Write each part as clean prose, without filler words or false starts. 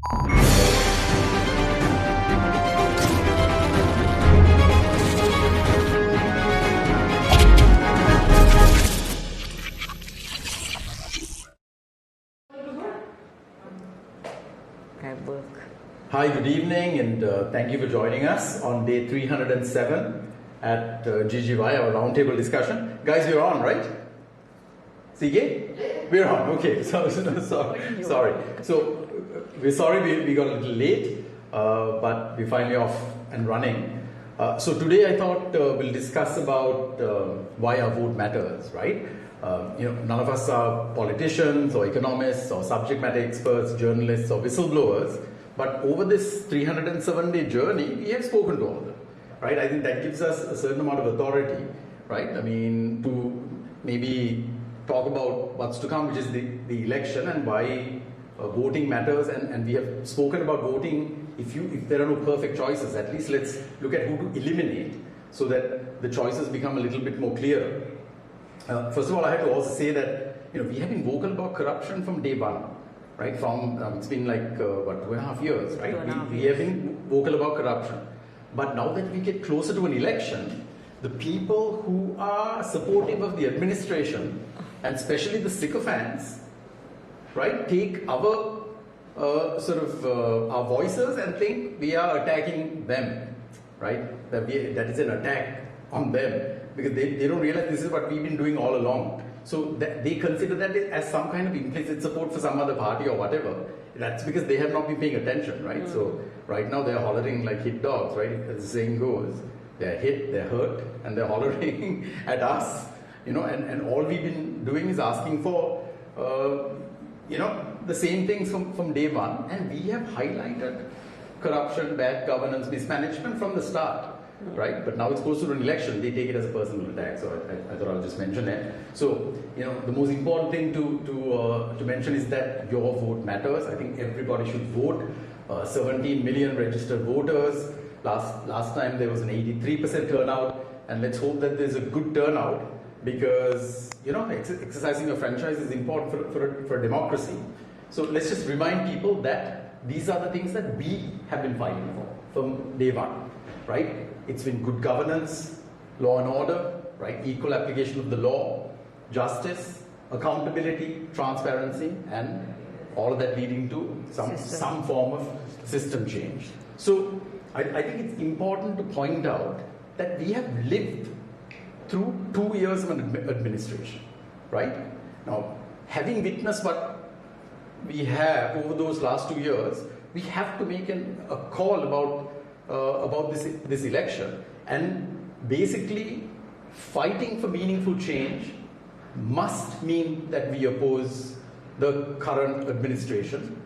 Hi, good evening, and thank you for joining us on day 307 at GGY, our roundtable discussion. Guys, we're on, right? CK? We're on, okay. Sorry. So, we're sorry we got a little late, but we're finally off and running. So today I thought we'll discuss about why our vote matters, right? None of us are politicians or economists or subject matter experts, journalists or whistleblowers. But over this 307-day journey, we have spoken to all of them, right? I think that gives us a certain amount of authority, right? I mean, to maybe talk about what's to come, which is the election and why voting matters. And we have spoken about voting. If there are no perfect choices, at least let's look at who to eliminate so that the choices become a little bit more clear. First of all, I have to also say that we have been vocal about corruption from day one. Right, it's been like, 2.5 years, right? We have been vocal about corruption. But now that we get closer to an election, the people who are supportive of the administration, and especially the sycophants, right, take our our voices and think we are attacking them, right? That is an attack on them, because they don't realize this is what we've been doing all along. So they consider that as some kind of implicit support for some other party or whatever. That's because they have not been paying attention, right? So right now they're hollering like hit dogs, right? As the saying goes, they're hit, they're hurt, and they're hollering at us, and all we've been doing is asking for, the same things from day one. And we have highlighted corruption, bad governance, mismanagement from the start. Right, but now it's close to an election. They take it as a personal attack. So I thought I'll just mention it. So the most important thing to mention is that your vote matters. I think everybody should vote. 17 million registered voters. Last time there was an 83% turnout, and let's hope that there's a good turnout, because exercising your franchise is important for a democracy. So let's just remind people that these are the things that we have been fighting for from day one, right? It's been good governance, law and order, right? Equal application of the law, justice, accountability, transparency, and all of that leading to some form of system change. So I think it's important to point out that we have lived through 2 years of an administration, right? Now, having witnessed what we have over those last 2 years, we have to make a call about this election, and basically fighting for meaningful change must mean that we oppose the current administration,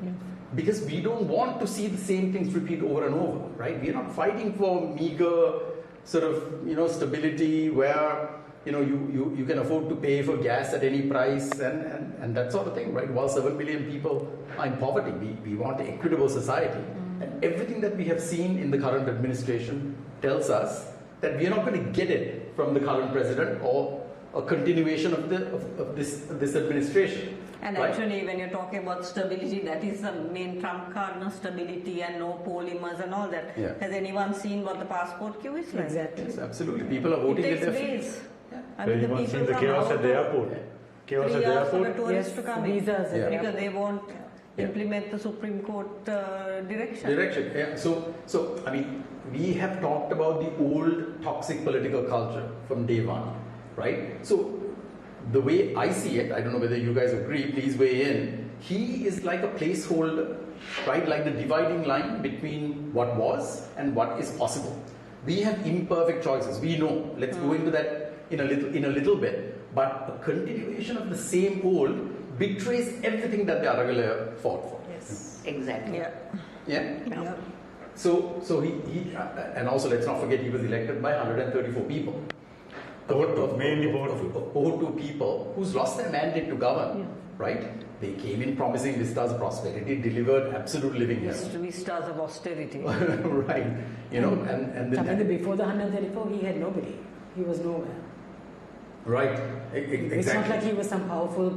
because we don't want to see the same things repeat over and over, right? We are not fighting for meager stability where you can afford to pay for gas at any price and that sort of thing, right? While 7 billion people are in poverty, we want an equitable society. And everything that we have seen in the current administration tells us that we are not going to get it from the current president or a continuation of this administration. And right? Actually, when you're talking about stability, that is the main trump card, no? Stability and no polymers and all that. Yeah. Has anyone seen what the passport queue is like? Exactly. Yes, absolutely. People are voting it takes at their days. Yeah. I mean, Anyone seen the chaos at the airport? Chaos at the airport? for a tourist to come in, because they won't implement the Supreme Court direction. Yeah. So I mean, we have talked about the old toxic political culture from day one, right? So the way I see it, I don't know whether you guys agree, please weigh in. He is like a placeholder, right? Like the dividing line between what was and what is possible. We have imperfect choices. We know. Let's go into that in a little bit. But a continuation of the same old betrays everything that the Aragala fought for. Yes, exactly. Yeah. So he and also let's not forget he was elected by 134 people. Mainly vote to people who's lost their mandate to govern, right? They came in promising vistas of prosperity, delivered absolute living here. Vistas of austerity. Right. And then before the 134, he had nobody. He was nowhere. Right. Exactly. It's not like he was some powerful,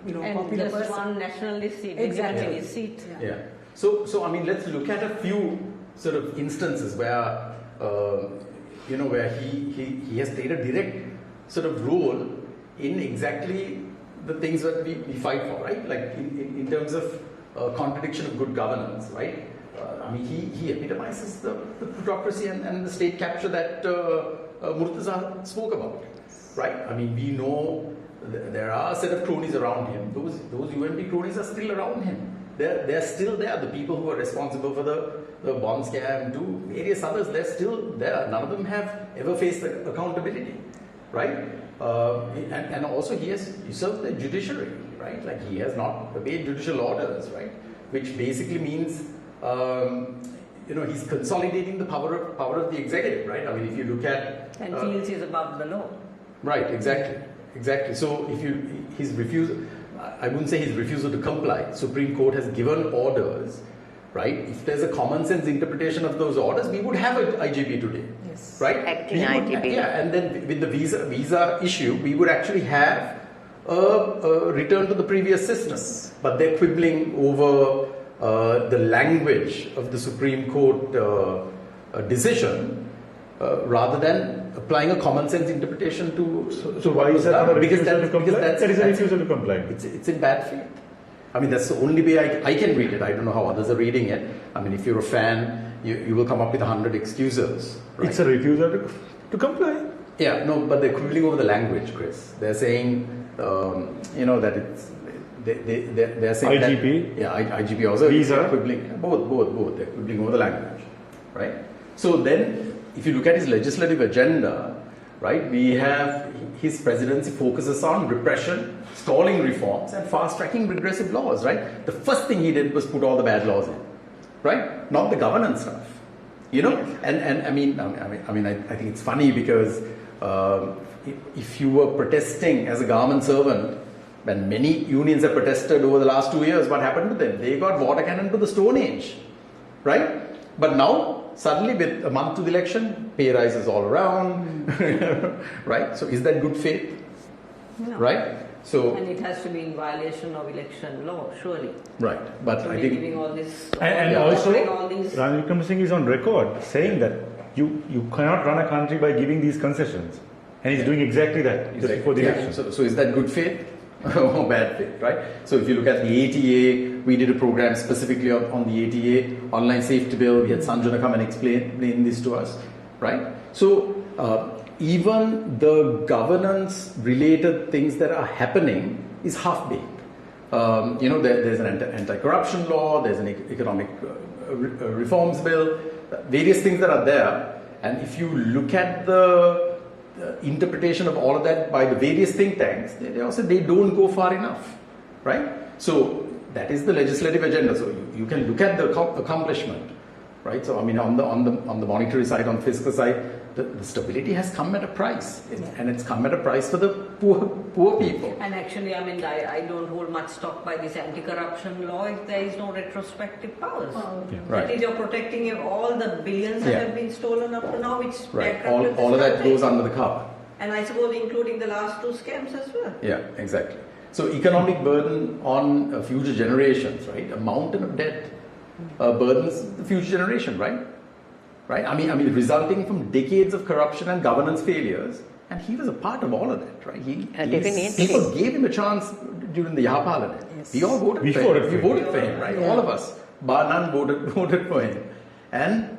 and popular just person. one nationalist seat. Exactly. Seat. Yeah. So I mean, let's look at a few sort of instances where where he has played a direct sort of role in exactly the things that we fight for, right? Like in terms of contradiction of good governance, right? I mean, he epitomizes the plutocracy and the state capture that Murtaza spoke about, right? I mean, we know there are a set of cronies around him. Those UNP cronies are still around him. They're still there. The people who are responsible for the bond scam, to various others, they're still there. None of them have ever faced accountability, right? And also he has usurped the judiciary, right? Like he has not obeyed judicial orders, right? Which basically means he's consolidating the power of the executive, right? I mean, if you look at and feels he's above the law, right? Exactly. So if his refusal, I wouldn't say his refusal to comply. Supreme Court has given orders, right? If there's a common sense interpretation of those orders, we would have an IGP today, yes, right? Acting IGP. Yeah, and then with the visa issue, we would actually have a return to the previous system. Yes. But they're quibbling over the language of the Supreme Court decision rather than applying a common sense interpretation to. So why is that not a refusal to comply? That is a refusal to comply. It's in bad faith. I mean, that's the only way I can read it. I don't know how others are reading it. I mean, if you're a fan, you will come up with 100 excuses. Right? It's a refusal to comply. Yeah, no, but they're quibbling over the language, Chris. They're saying, that it's. They're saying IGP? IGP also. Visa? Quibbling. Both. They're quibbling over the language, right? So then, if you look at his legislative agenda, right, we have his presidency focuses on repression, stalling reforms, and fast-tracking regressive laws, right? The first thing he did was put all the bad laws in, right? Not the governance stuff, And I mean, I think it's funny because if you were protesting as a government servant, when many unions have protested over the last 2 years, what happened to them? They got water cannon to the Stone Age, right? But now, suddenly with a month to the election, pay rises all around, right? So is that good faith? No. Right? So, and it has to be in violation of election law, surely. Right, but So I we're think giving all this, And also, all these. Ranil Wickremesinghe Singh is on record saying that you cannot run a country by giving these concessions. And he's doing exactly that just before the election. So is that good faith or bad faith, right? So if you look at the ATA, we did a program specifically on the ATA, online safety bill. We had Sanjana come and explain this to us, right? So even the governance related things that are happening is half-baked. There's an anti-corruption law, there's an economic reforms bill, various things that are there. And if you look at the interpretation of all of that by the various think tanks, they also don't go far enough, right? So that is the legislative agenda. So you can look at the accomplishment, right? So I mean, on the monetary side, on fiscal side, the stability has come at a price, and it's come at a price for the poor people. And actually, I mean, I don't hold much stock by this anti-corruption law if there is no retrospective powers. Right. That is, you're protecting all the billions that have been stolen up to now, which right. All of that goes under the carpet. And I suppose including the last two scams as well. Yeah, exactly. So economic burden on future generations, right? A mountain of debt burdens the future generation, right? Right? I mean, resulting from decades of corruption and governance failures, and he was a part of all of that, right? People gave him a chance during the Yahapa holiday. Yes. We all voted We for voted him. for We voted for him, right? Yeah. All of us, bar none, voted for him. And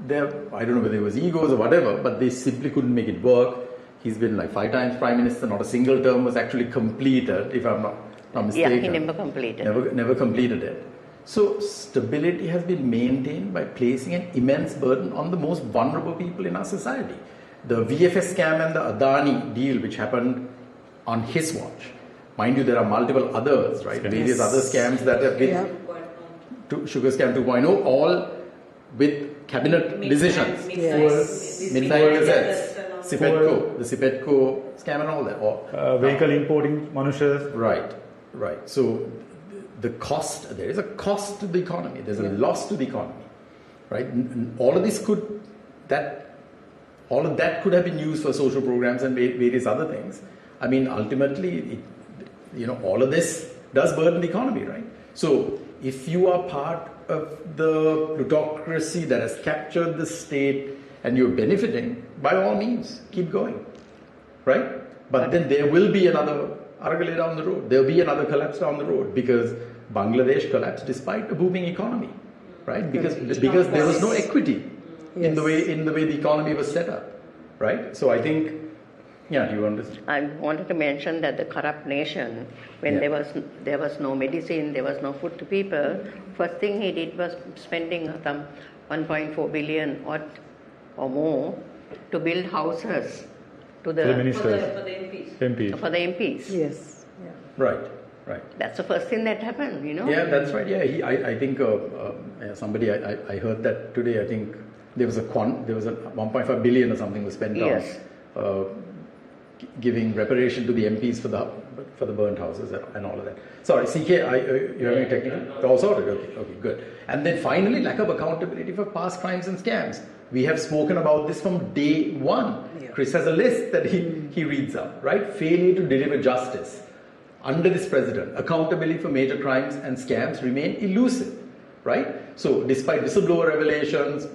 there, I don't know whether there was egos or whatever, but they simply couldn't make it work. He's been like 5 times prime minister. Not a single term was actually completed, if I'm not mistaken. Yeah, he never completed. Never completed it. So stability has been maintained by placing an immense burden on the most vulnerable people in our society. The VFS scam and the Adani deal, which happened on his watch. Mind you, there are multiple others, right? Various other scams that have been Sugar Scam 2.0, all with cabinet decisions. Midnight Gazette. Sipetco, the Sipetco scam and all that. Vehicle importing Manushas. Right. So the cost, there is a cost to the economy. There's a loss to the economy, right? All of that could have been used for social programs and various other things. I mean, ultimately, all of this does burden the economy, right? So if you are part of the plutocracy that has captured the state and you're benefiting, by all means, keep going, right? But then there will be another Aragale down the road. There will be another collapse down the road because Bangladesh collapsed despite a booming economy, right? Because there was no equity in the way the economy was set up, right? So I think, yeah, do you understand? I wanted to mention that the corrupt nation, when there was no medicine, there was no food to people, first thing he did was spending some 1.4 billion or more to build houses to the ministers, for the MPs. MPs. For the MPs. Yes. Yeah. Right. That's the first thing that happened, Yeah, that's right. Yeah, I think somebody I heard that today. I think there was a 1.5 billion or something was spent on giving reparation to the MPs for the burnt houses and all of that. Sorry, CK, you're having technical? All sorted. Okay, good. And then finally, lack of accountability for past crimes and scams. We have spoken about this from day one. Yeah. Chris has a list that he reads out, right? Failure to deliver justice. Under this president, accountability for major crimes and scams remain elusive, right? So despite whistleblower revelations,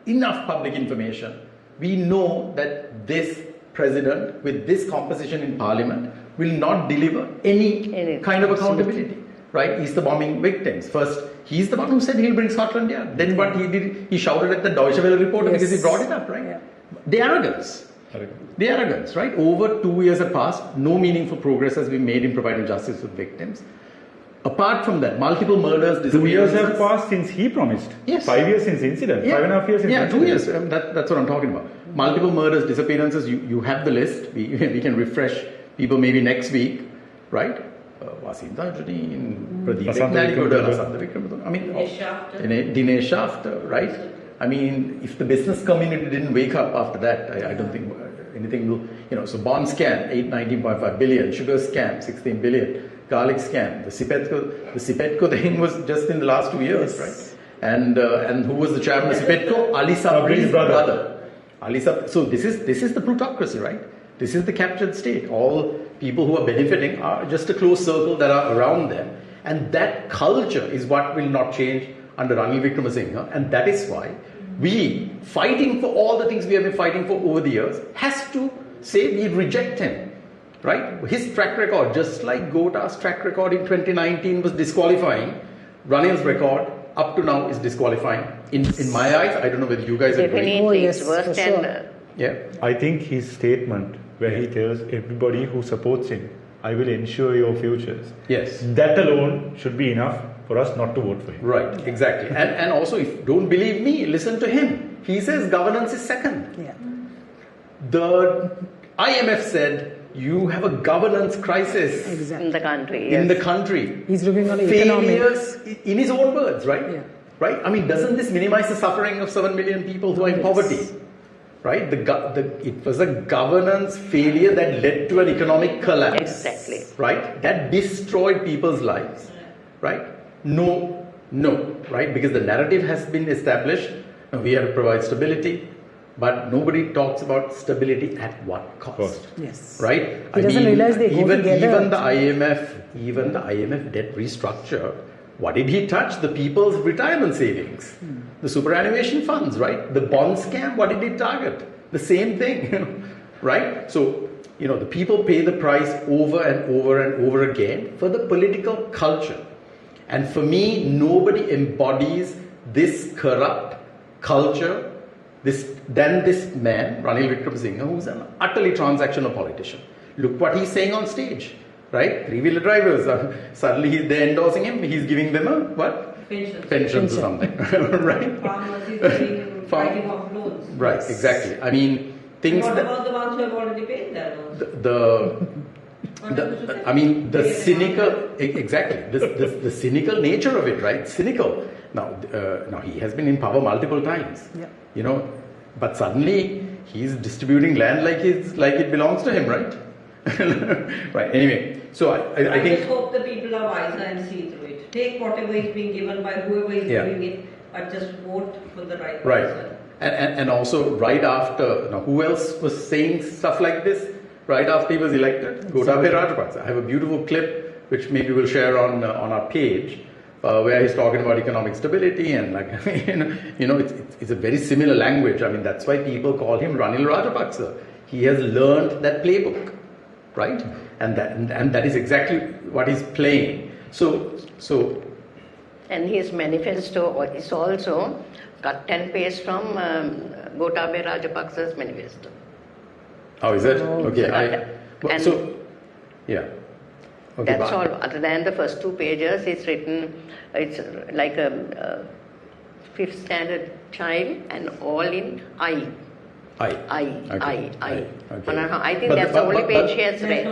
enough public information, we know that this president with this composition in parliament will not deliver any kind of accountability, right? He's the bombing victims. First, he's the one who said he'll bring Scotland here. Then what he did, he shouted at the Deutsche Welle reporter because he brought it up, right? Yeah. The arrogance, right? Over 2 years have passed. No meaningful progress has been made in providing justice to victims. Apart from that, multiple murders, 2 years have passed since he promised. Yes. 5 years since incident. 5.5 years since incident. 2 years. That's what I'm talking about. Multiple murders, disappearances. You have the list. We can refresh people maybe next week, right? Wasim Tajudeen, Pradeep Eknali, I mean, Dinesh Shafter, right? I mean, if the business community didn't wake up after that, I don't think anything will, so bond scam, 19.5 billion, sugar scam, 16 billion, garlic scam, the Sipetco thing was just in the last 2 years, right? And who was the chairman of Sipetco? Ali Sabri's brother. So this is the plutocracy, right? This is the captured state. All people who are benefiting are just a close circle that are around them. And that culture is what will not change under Ranil Wickremesinghe. And that is why we, fighting for all the things we have been fighting for over the years, has to say we reject him. Right? His track record, just like Gota's track record in 2019 was disqualifying, Ranil's record up to now is disqualifying. In my eyes, I don't know whether you guys agree. Definitely, it's worse than... Yeah. I think his statement where he tells everybody who supports him, I will ensure your futures. Yes. That alone should be enough for us not to vote for him. Right, exactly. And also, if you don't believe me, listen to him. He says governance is second. Yeah. The IMF said you have a governance crisis in the country. In the country. He's looking on failures in his own words, right? Yeah. Right? I mean, doesn't this minimize the suffering of 7 million people who are in poverty? Right? It was a governance failure that led to an economic collapse. Exactly. Right? That destroyed people's lives. Right? No. Right? Because the narrative has been established. We have to provide stability. But nobody talks about stability at what cost. Yes. Right? He doesn't realize they go together. Even the IMF debt restructure, what did he touch? The people's retirement savings. The superannuation funds, right? The bond scam, what did he target? The same thing, right? So, the people pay the price over and over and over again for the political culture. And for me, nobody embodies this corrupt culture than this man, Ranil Wickremesinghe, who's an utterly transactional politician. Look what he's saying on stage, right? Three-wheeler drivers, suddenly they're endorsing him, he's giving them a, what? Pensions or something, right? Farmers, he's fighting off loans. Right, exactly. I mean, things what about the ones who have already paid that loans? The cynical, exactly, the cynical nature of it, right? Cynical. Now he has been in power multiple times, but suddenly he's distributing land like it belongs to him, right? Right. Anyway, so I think. I just hope the people are wiser and see through it. Take whatever is being given by whoever is doing it, but just vote for the right person. And also right after, who else was saying stuff like this? Right after he was elected, Gota Rajapaksa. I have a beautiful clip which maybe we'll share on our page, where he's talking about economic stability and like it's a very similar language. I mean, that's why people call him Ranil Rajapaksa. He has learned that playbook, right? And that is exactly what he's playing. So. And his manifesto is also cut and paste from Gota Rajapaksa's manifesto. Oh, is it? Okay. Yeah. Okay, that's all. Other than the first 2 pages, it's written. It's like a 5th standard child, and all in I. Okay. I think that's the only page she has read.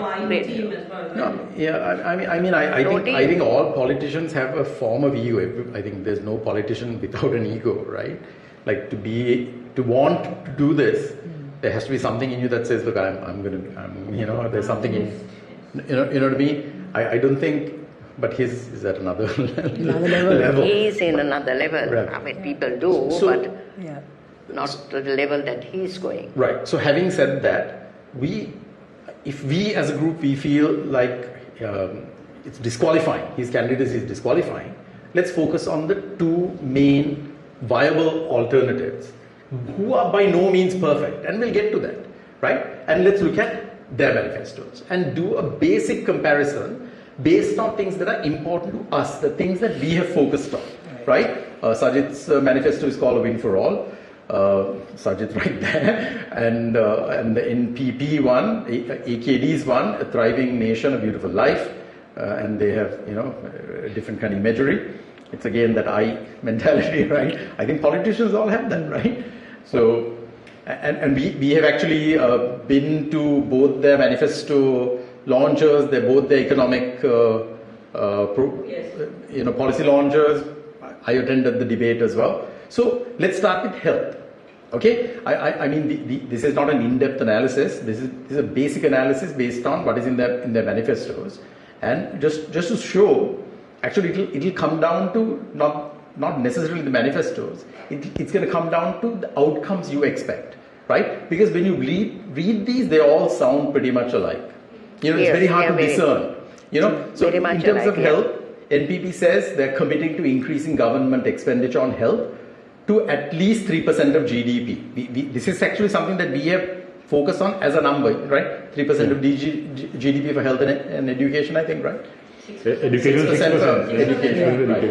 I think all politicians have a form of ego. I think there's no politician without an ego, right? Like to want to do this, there has to be something in you that says, look, there's something in, you know what I mean? I don't think, but his is at another level. He's in another level. Right. I mean, people do, but not to the level that he's going. Right. So having said that, if we as a group, we feel like it's disqualifying, his candidacy is disqualifying, let's focus on the 2 main viable alternatives who are by no means perfect, and we'll get to that, right? And let's look at their manifestos and do a basic comparison based on things that are important to us, the things that we have focused on, right? Sajid's manifesto is called A Win for All. Sajid right there, and in PP one, AKD's one, A Thriving Nation, A Beautiful Life, and they have a different kind of imagery. It's again that I mentality, right? I think politicians all have that, right? So, and we have actually been to both their manifesto launches. They're both the economic policy launches. I attended the debate as well. So let's start with health. Okay, I mean this is not an in-depth analysis. This is a basic analysis based on what is in their manifestos, and just to show, actually it'll come down to not necessarily the manifestos. It's going to come down to the outcomes you expect, right? Because when you read these, they all sound pretty much alike. It's very hard to discern. So in terms of health, NPP says they're committing to increasing government expenditure on health to at least 3% of GDP. This is actually something that we have focused on as a number, right? 3% of GDP for health and education, I think, right? Education, 6% for education, right?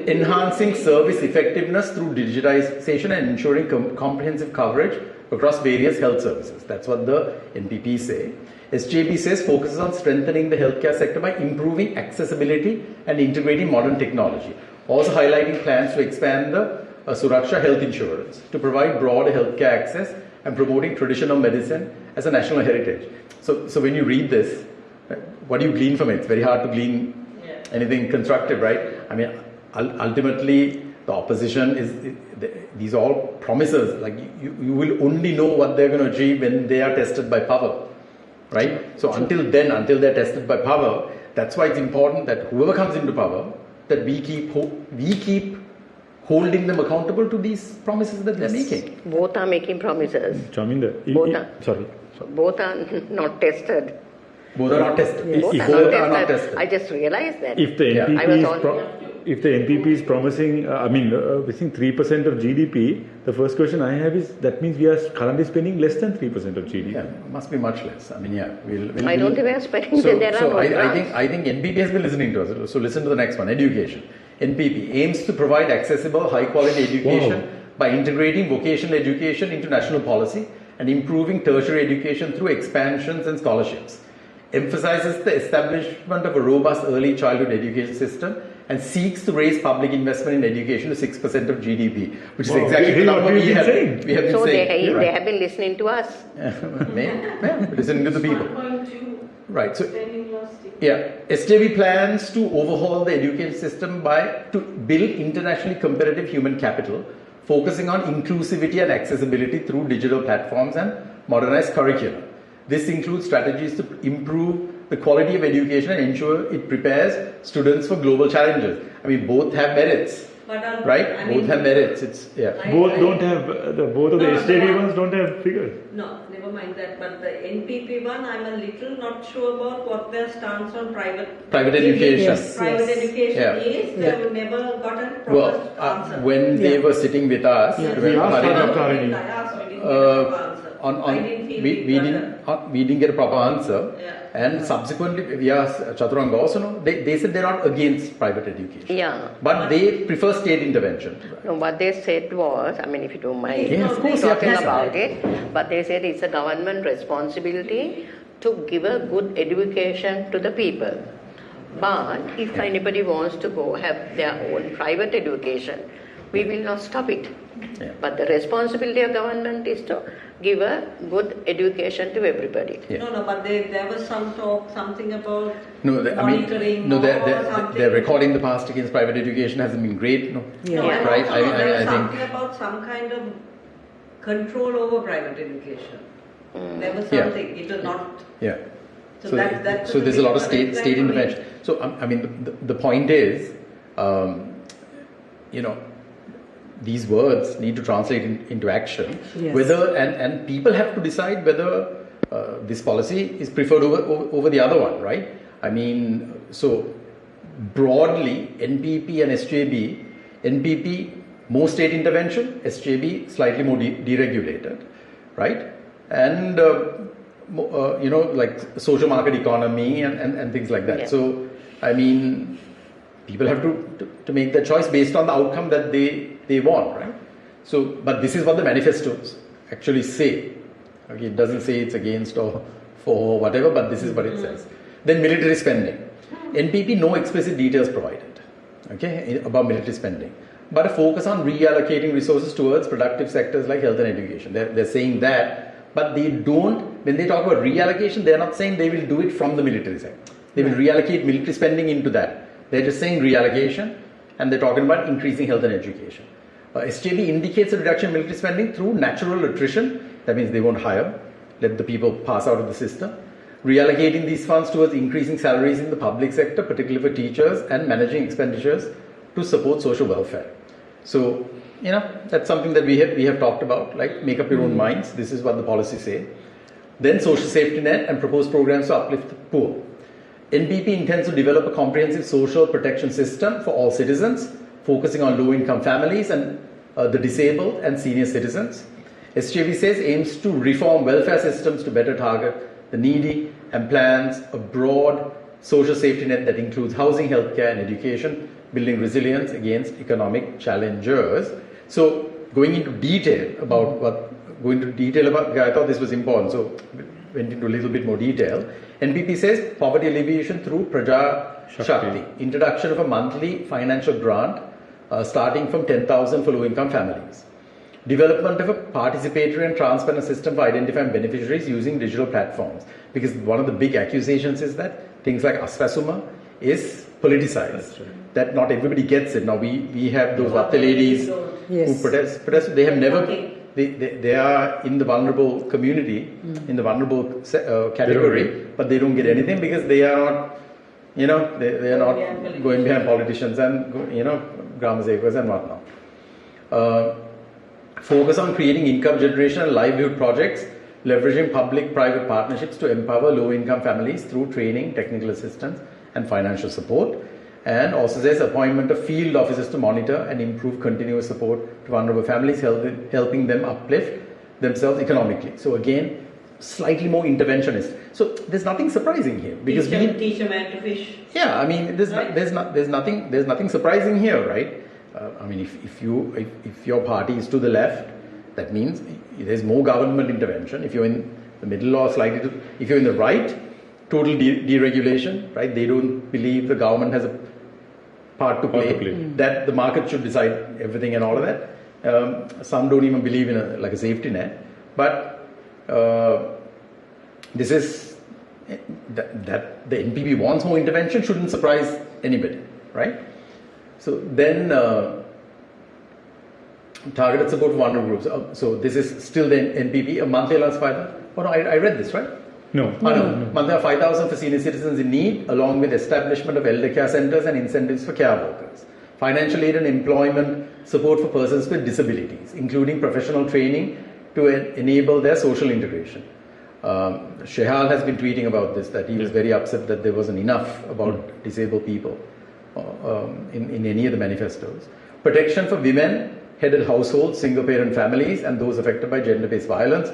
Enhancing service effectiveness through digitization and ensuring comprehensive coverage across various health services. That's what the NPP say. SJP says focuses on strengthening the healthcare sector by improving accessibility and integrating modern technology. Also highlighting plans to expand the Suraksha health insurance to provide broader healthcare access and promoting traditional medicine as a national heritage. So when you read this, what do you glean from it? It's very hard to glean anything constructive, right? I mean, ultimately, the opposition these are all promises. Like you will only know what they're going to achieve when they are tested by power, right? So until they're tested by power, that's why it's important that whoever comes into power, that we keep holding them accountable to these promises that they're making. Both are making promises. Both are not tested. Both are not tested. Both are not tested. I just realized that. If the NPP is promising, within 3% of GDP, the first question I have is, that means we are currently spending less than 3% of GDP. Yeah, must be much less. I mean, I don't think we are spending. I think NPP has been listening to us. So listen to the next one, education. NPP aims to provide accessible, high-quality education by integrating vocational education into national policy and improving tertiary education through expansions and scholarships. Emphasizes the establishment of a robust early childhood education system and seeks to raise public investment in education to 6% of GDP, which is exactly the number we have been saying. So they have been listening to us. Listening to the people. Right. So, SJV plans to overhaul the education system to build internationally competitive human capital, focusing on inclusivity and accessibility through digital platforms and modernized curricula. This includes strategies to improve the quality of education and ensure it prepares students for global challenges. I mean, both have merits. But right? I mean, Both have merits. It's Both don't have both of the SJB ones don't have figures. No, never mind that. But the NPP one, I'm a little not sure about what their stance on private education. Yes. Private education Yeah. is. They have never gotten proper Well, answer. when they were sitting with us, Yeah, remember, we asked Harini? for Dr. Harini. I asked, we didn't get a proper answer. I didn't feel we didn't get a proper answer, Yeah. and subsequently we asked Chaturanga also. No, they said they're not against private education, Yeah. but they prefer state intervention. No, what they said was, I mean, if you don't mind Yeah, of course, talking yeah, about it, but they said it's a government responsibility to give a good education to the people. But if anybody wants to go have their own private education, we will not stop it. Yeah. But the responsibility of government is to give a good education to everybody. Yeah. No, but there was some talk, something about No, monitoring no, or something. their record in the past against private education hasn't been great. No, Yeah. No, and right? also there was I something think. about some kind of control over private education. There was Yeah. something. It was not. Yeah. So that's so there's a lot of bit of a red state flag for me. intervention. So I mean, the point is, these words need to translate into action. Yes. Whether and people have to decide whether this policy is preferred over the other one, right? I mean, so broadly, NPP and SJB, NPP more state intervention, SJB slightly more deregulated, right? And like social market economy and things like that. Yeah. So I mean, people have to make their choice based on the outcome that they want, right? So, but this is what the manifestos actually say. Okay, it doesn't say it's against or for whatever, but this is what it says. Then military spending. NPP, no explicit details provided, okay, about military spending, but a focus on reallocating resources towards productive sectors like health and education. They're saying that, but they don't, when they talk about reallocation, they're not saying they will do it from the military side. They will reallocate military spending into that. They're just saying reallocation, and they're talking about increasing health and education. SJB indicates a reduction in military spending through natural attrition. That means they won't hire, let the people pass out of the system. Reallocating these funds towards increasing salaries in the public sector, particularly for teachers, and managing expenditures to support social welfare. So, that's something that we have talked about, like make up your own minds. This is what the policy say. Then social safety net and propose programs to uplift the poor. NPP intends to develop a comprehensive social protection system for all citizens, focusing on low-income families and the disabled and senior citizens. SJB says aims to reform welfare systems to better target the needy and plans a broad social safety net that includes housing, healthcare and education, building resilience against economic challengers. So going into detail about I thought this was important, so went into a little bit more detail. NPP says poverty alleviation through Praja Shakti, introduction of a monthly financial grant starting from 10,000 for low-income families. Development of a participatory and transparent system for identifying beneficiaries using digital platforms. Because one of the big accusations is that things like Asfasuma is politicized. Right. That not everybody gets it. Now we have those Vatte ladies who protest. They have never. They are in the vulnerable community, in the vulnerable category, but they don't get anything because they are not, they are not going behind politicians and Grama Sevakas and whatnot. Focus on creating income generation and livelihood projects, leveraging public-private partnerships to empower low-income families through training, technical assistance, and financial support. And also says appointment of field officers to monitor and improve continuous support to vulnerable families, helping them uplift themselves economically. So again, slightly more interventionist. So there's nothing surprising here because teach a man to fish. Yeah, I mean, there's nothing surprising here, right? I mean, if your party is to the left, that means there's more government intervention. If you're in the middle or if you're in the right, total deregulation, right? They don't believe the government has a part to play. That the market should decide everything and all of that. Some don't even believe in a safety net. But this is that the NPP wants more intervention shouldn't surprise anybody, right? So then targeted support for vulnerable groups. So this is still the NPP, a monthly allowance 5,000. Oh no, I read this, right? No. Monthly 5,000 for senior citizens in need, along with establishment of elder care centres and incentives for care workers. financial aid and employment support for persons with disabilities, including professional training to enable their social integration. Shehal has been tweeting about this, that he was very upset that there wasn't enough about disabled people in any of the manifestos. Protection for women-headed households, single-parent families, and those affected by gender-based violence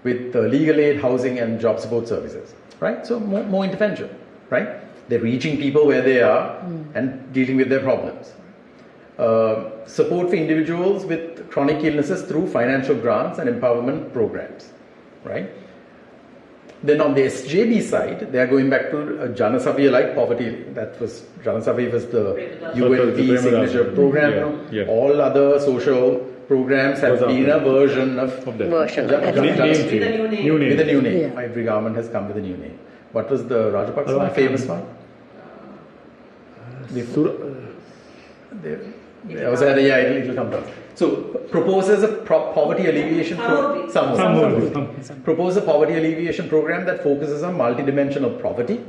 with legal aid, housing, and job support services. Right? So more intervention. Right? They're reaching people where they are and dealing with their problems. Support for individuals with chronic illnesses through financial grants and empowerment programs. Right? Then on the SJB side, they are going back to Janasavya-like poverty. That was, Janasavya was the UNP signature program. Yeah. All other social programs have been a version of Version. With a new name. With a new name. Yeah. Every government has come with a new name. What was the Rajapaksa one? Famous one? It'll come down. So, proposes a poverty alleviation program. Propose a poverty alleviation program that focuses on multidimensional poverty.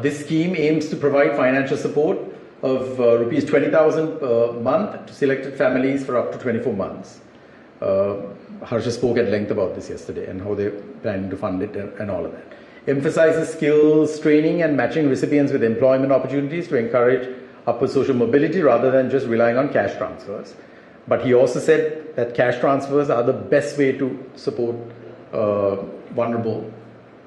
This scheme aims to provide financial support of rupees 20,000 per month to selected families for up to 24 months. Harsha spoke at length about this yesterday and how they're planning to fund it and all of that. Emphasizes skills training and matching recipients with employment opportunities to encourage upward social mobility rather than just relying on cash transfers. But he also said that cash transfers are the best way to support vulnerable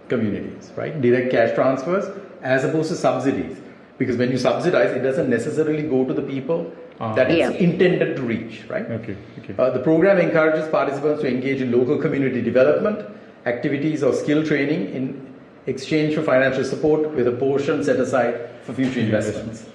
communities, right? Direct cash transfers as opposed to subsidies. Because when you subsidize, it doesn't necessarily go to the people that it's intended to reach, right? Okay. The program encourages participants to engage in local community development, activities or skill training in exchange for financial support with a portion set aside for future investments.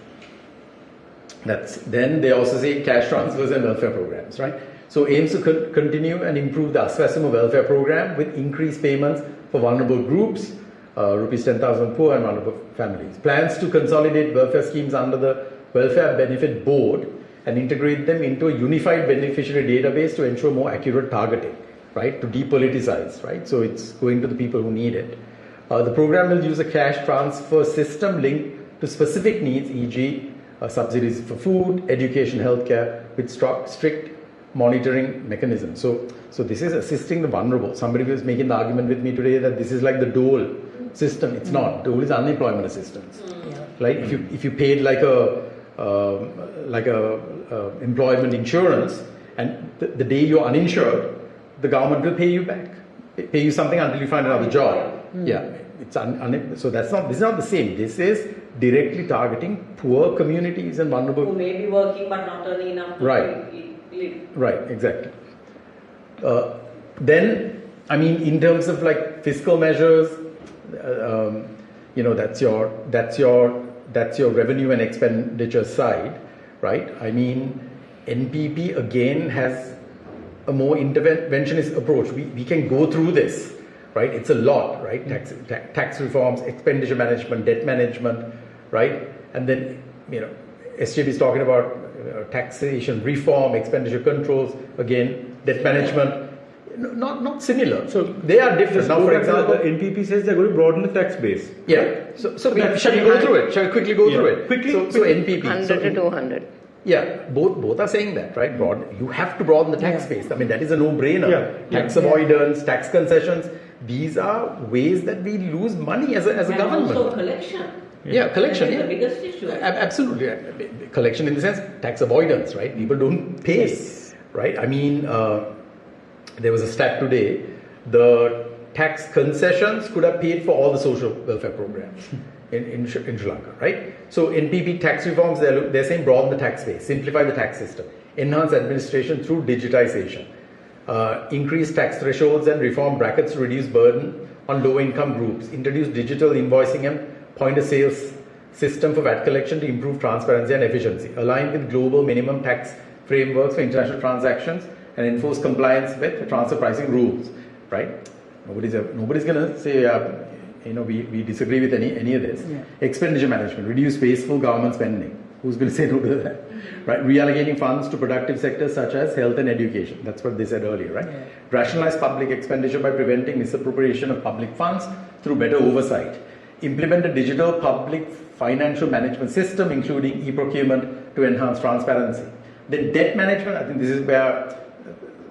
Then they also say cash transfers and welfare programs, right? So aims to continue and improve the Aswasima welfare program with increased payments for vulnerable groups, rupees 10,000 poor and vulnerable families. Plans to consolidate welfare schemes under the Welfare Benefit Board and integrate them into a unified beneficiary database to ensure more accurate targeting, right? To depoliticize, right? So it's going to the people who need it. The program will use a cash transfer system linked to specific needs, e.g., subsidies for food, education, healthcare, with strict monitoring mechanisms. So this is assisting the vulnerable. Somebody was making the argument with me today that this is like the dole system. It's not. Dole is unemployment assistance. Right? If you paid like a employment insurance, and the day you're uninsured, the government will pay you back, pay you something until you find another job. Yeah. So this is not the same. This is directly targeting poor communities and vulnerable. Who may be working but not earning enough to live. Right, exactly. Then, I mean, in terms of like fiscal measures, that's your revenue and expenditure side, right? I mean, NPP again has a more interventionist approach. We can go through this. Right, it's a lot, right? Tax reforms, expenditure management, debt management, right? And then, SJB is talking about taxation reform, expenditure controls, again, debt management. Not similar. So they are different. Now, for example, the NPP says they're going to broaden the tax base. Yeah. So shall we go through it? Shall we quickly go through it? Quickly. So NPP. 100 to 200. Yeah, both are saying that, right? You have to broaden the tax base. I mean, that is a no-brainer. Tax avoidance, tax concessions. These are ways that we lose money as a government. And also collection. Collection. That is the biggest issue. Absolutely. Collection in the sense, tax avoidance, right? People don't pay, right? I mean, there was a stat today. The tax concessions could have paid for all the social welfare programs in Sri Lanka, right? So NPP tax reforms, they're saying broaden the tax base, simplify the tax system, enhance administration through digitization. Increase tax thresholds and reform brackets to reduce burden on low-income groups. Introduce digital invoicing and point-of-sale system for VAT collection to improve transparency and efficiency. Align with global minimum tax frameworks for international transactions and enforce compliance with transfer pricing rules. Right? Nobody's going to say we disagree with any of this. Expenditure management. Reduce wasteful government spending. Who's going to say no to that? Right? Reallocating funds to productive sectors such as health and education. That's what they said earlier, right? Rationalize public expenditure by preventing misappropriation of public funds through better oversight. Implement a digital public financial management system, including e-procurement to enhance transparency. Then debt management, I think this is where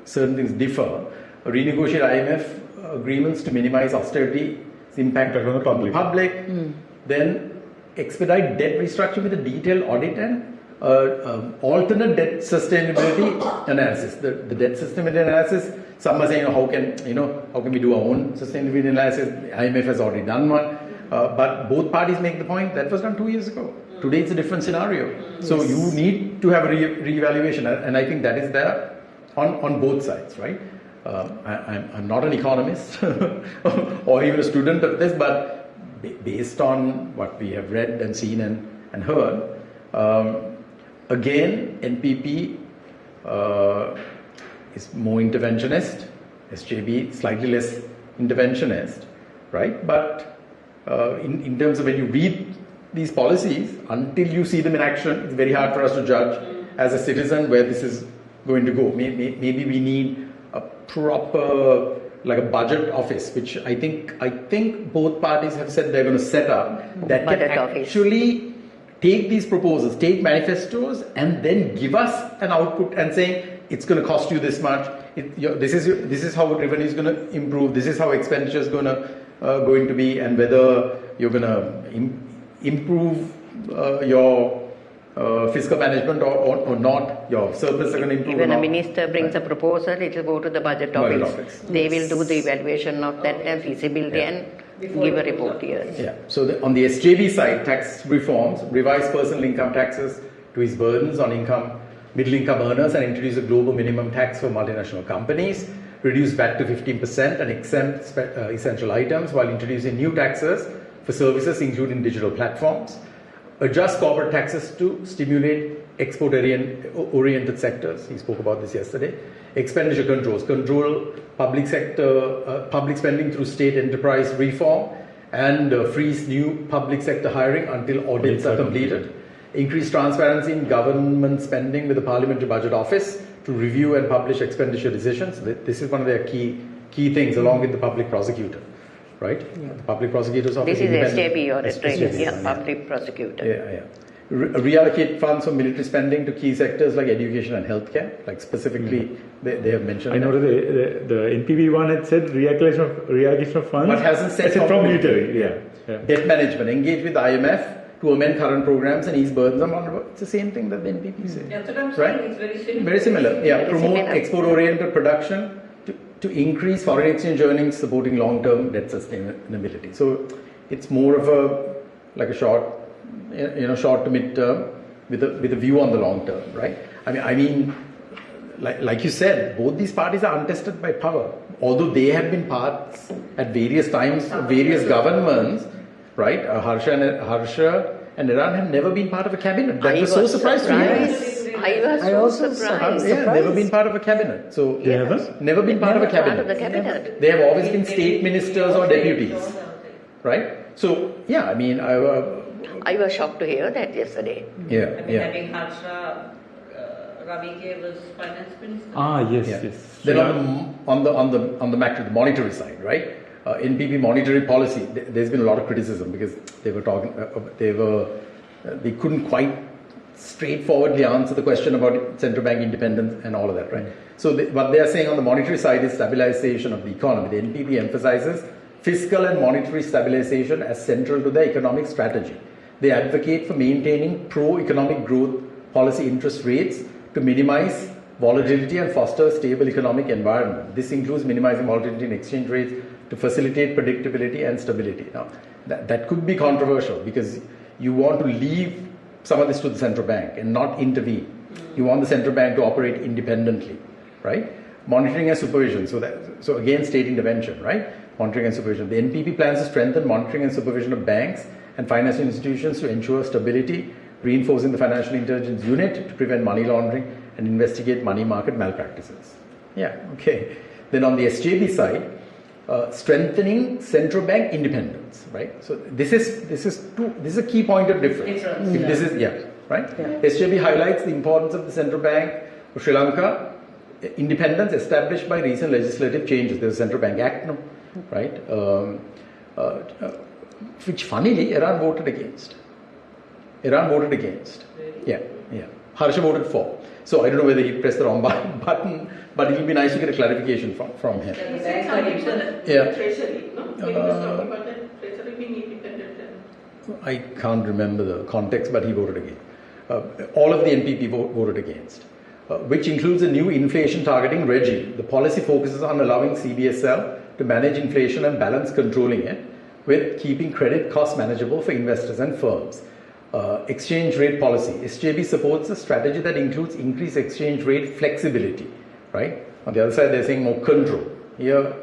certain things differ. Renegotiate IMF agreements to minimize austerity's impact on the public. Then expedite debt restructuring with a detailed audit and alternate debt sustainability analysis. The debt sustainability analysis, some are saying, how can we do our own sustainability analysis? IMF has already done one. But both parties make the point that was done 2 years ago. Today it's a different scenario. So you need to have a re-evaluation, and I think that is there on both sides, right? I'm not an economist or even a student of this, but based on what we have read and seen and heard, again, NPP is more interventionist, SJB slightly less interventionist, right? But in terms of when you read these policies, until you see them in action, it's very hard for us to judge as a citizen where this is going to go. Maybe we need a proper, like a budget office, which I think both parties have said they're going to set up, that budget can office. Actually take these proposals, take manifestos, and then give us an output and saying it's going to cost you this much. This is how revenue is going to improve. This is how expenditure is going to be, and whether you're going to improve your fiscal management or not. Your surplus are going to improve. When a minister brings a proposal, it will go to the budget office. They will do the evaluation of that and feasibility and give a report here. Yeah. So on the SJB side, tax reforms, revise personal income taxes to ease burdens on middle income earners and introduce a global minimum tax for multinational companies, reduce VAT to 15% and exempt essential items while introducing new taxes for services including digital platforms, adjust corporate taxes to stimulate export-oriented sectors. He spoke about this yesterday. Expenditure control public sector, public spending through state enterprise reform, and freeze new public sector hiring until audits are completed. Increase transparency in government spending with the Parliamentary Budget Office to review and publish expenditure decisions. This is one of their key things, along with the public prosecutor. Right? Yeah. The public prosecutor's office. This is SJB or SJB, public prosecutor. Yeah. Reallocate funds from military spending to key sectors like education and healthcare. Like specifically, they have mentioned. I know the NPP one had said reallocation of funds. But hasn't said from military. Yeah. Debt management. Engage with IMF to amend current programs and ease burdens on vulnerable. It's the same thing that the NPP said. That's what I'm right? saying. It's very similar. Very similar. Yeah. Promote export-oriented production to increase foreign exchange earnings, supporting long-term debt sustainability. So it's more of a short to mid-term with a view on the long term, right? I mean, like you said, both these parties are untested by power. Although they have been parts at various times of various governments, right? Harsha and Iran have never been part of a cabinet. That was so surprised to me. I was so surprised. Yeah, never been part of a cabinet. So they haven't? Never been part of a cabinet. Part of the cabinet. They have always been state ministers or deputies, right? So yeah, I mean, I was shocked to hear that yesterday. Yeah. Having Harsha Ramike was finance minister. Yes. Then on the monetary side, right? NPP monetary policy. There's been a lot of criticism because they couldn't quite straightforwardly answer the question about central bank independence and all of that, right? So what they are saying on the monetary side is stabilization of the economy. The NPP emphasizes fiscal and monetary stabilization as central to their economic strategy. They advocate for maintaining pro-economic growth policy interest rates to minimize volatility and foster a stable economic environment. This includes minimizing volatility in exchange rates to facilitate predictability and stability. Now, that could be controversial because you want to leave some of this to the central bank and not intervene. You want the central bank to operate independently, right? Monitoring and supervision. So again, state intervention, right? Monitoring and supervision. The NPP plans to strengthen monitoring and supervision of banks and financial institutions to ensure stability, reinforcing the Financial Intelligence Unit to prevent money laundering and investigate money market malpractices. Yeah, okay. Then on the SJB side, strengthening central bank independence, right? So this is a key point of difference. Right? Yeah. SJB highlights the importance of the central bank of Sri Lanka independence established by recent legislative changes. There's a Central Bank Act, right? Which funnily Iran voted against. Really? Yeah. Yeah. Harsha voted for. So I don't know whether he pressed the wrong button, but it will be nice to get a clarification from him. You said something for the treasury, no? When he was talking about the treasury being independent. I can't remember the context, but he voted against. All of the NPP voted against, which includes a new inflation targeting regime. The policy focuses on allowing CBSL to manage inflation and balance controlling it with keeping credit costs manageable for investors and firms. Exchange rate policy. SJB supports a strategy that includes increased exchange rate flexibility, right? On the other side, they're saying more control. Here,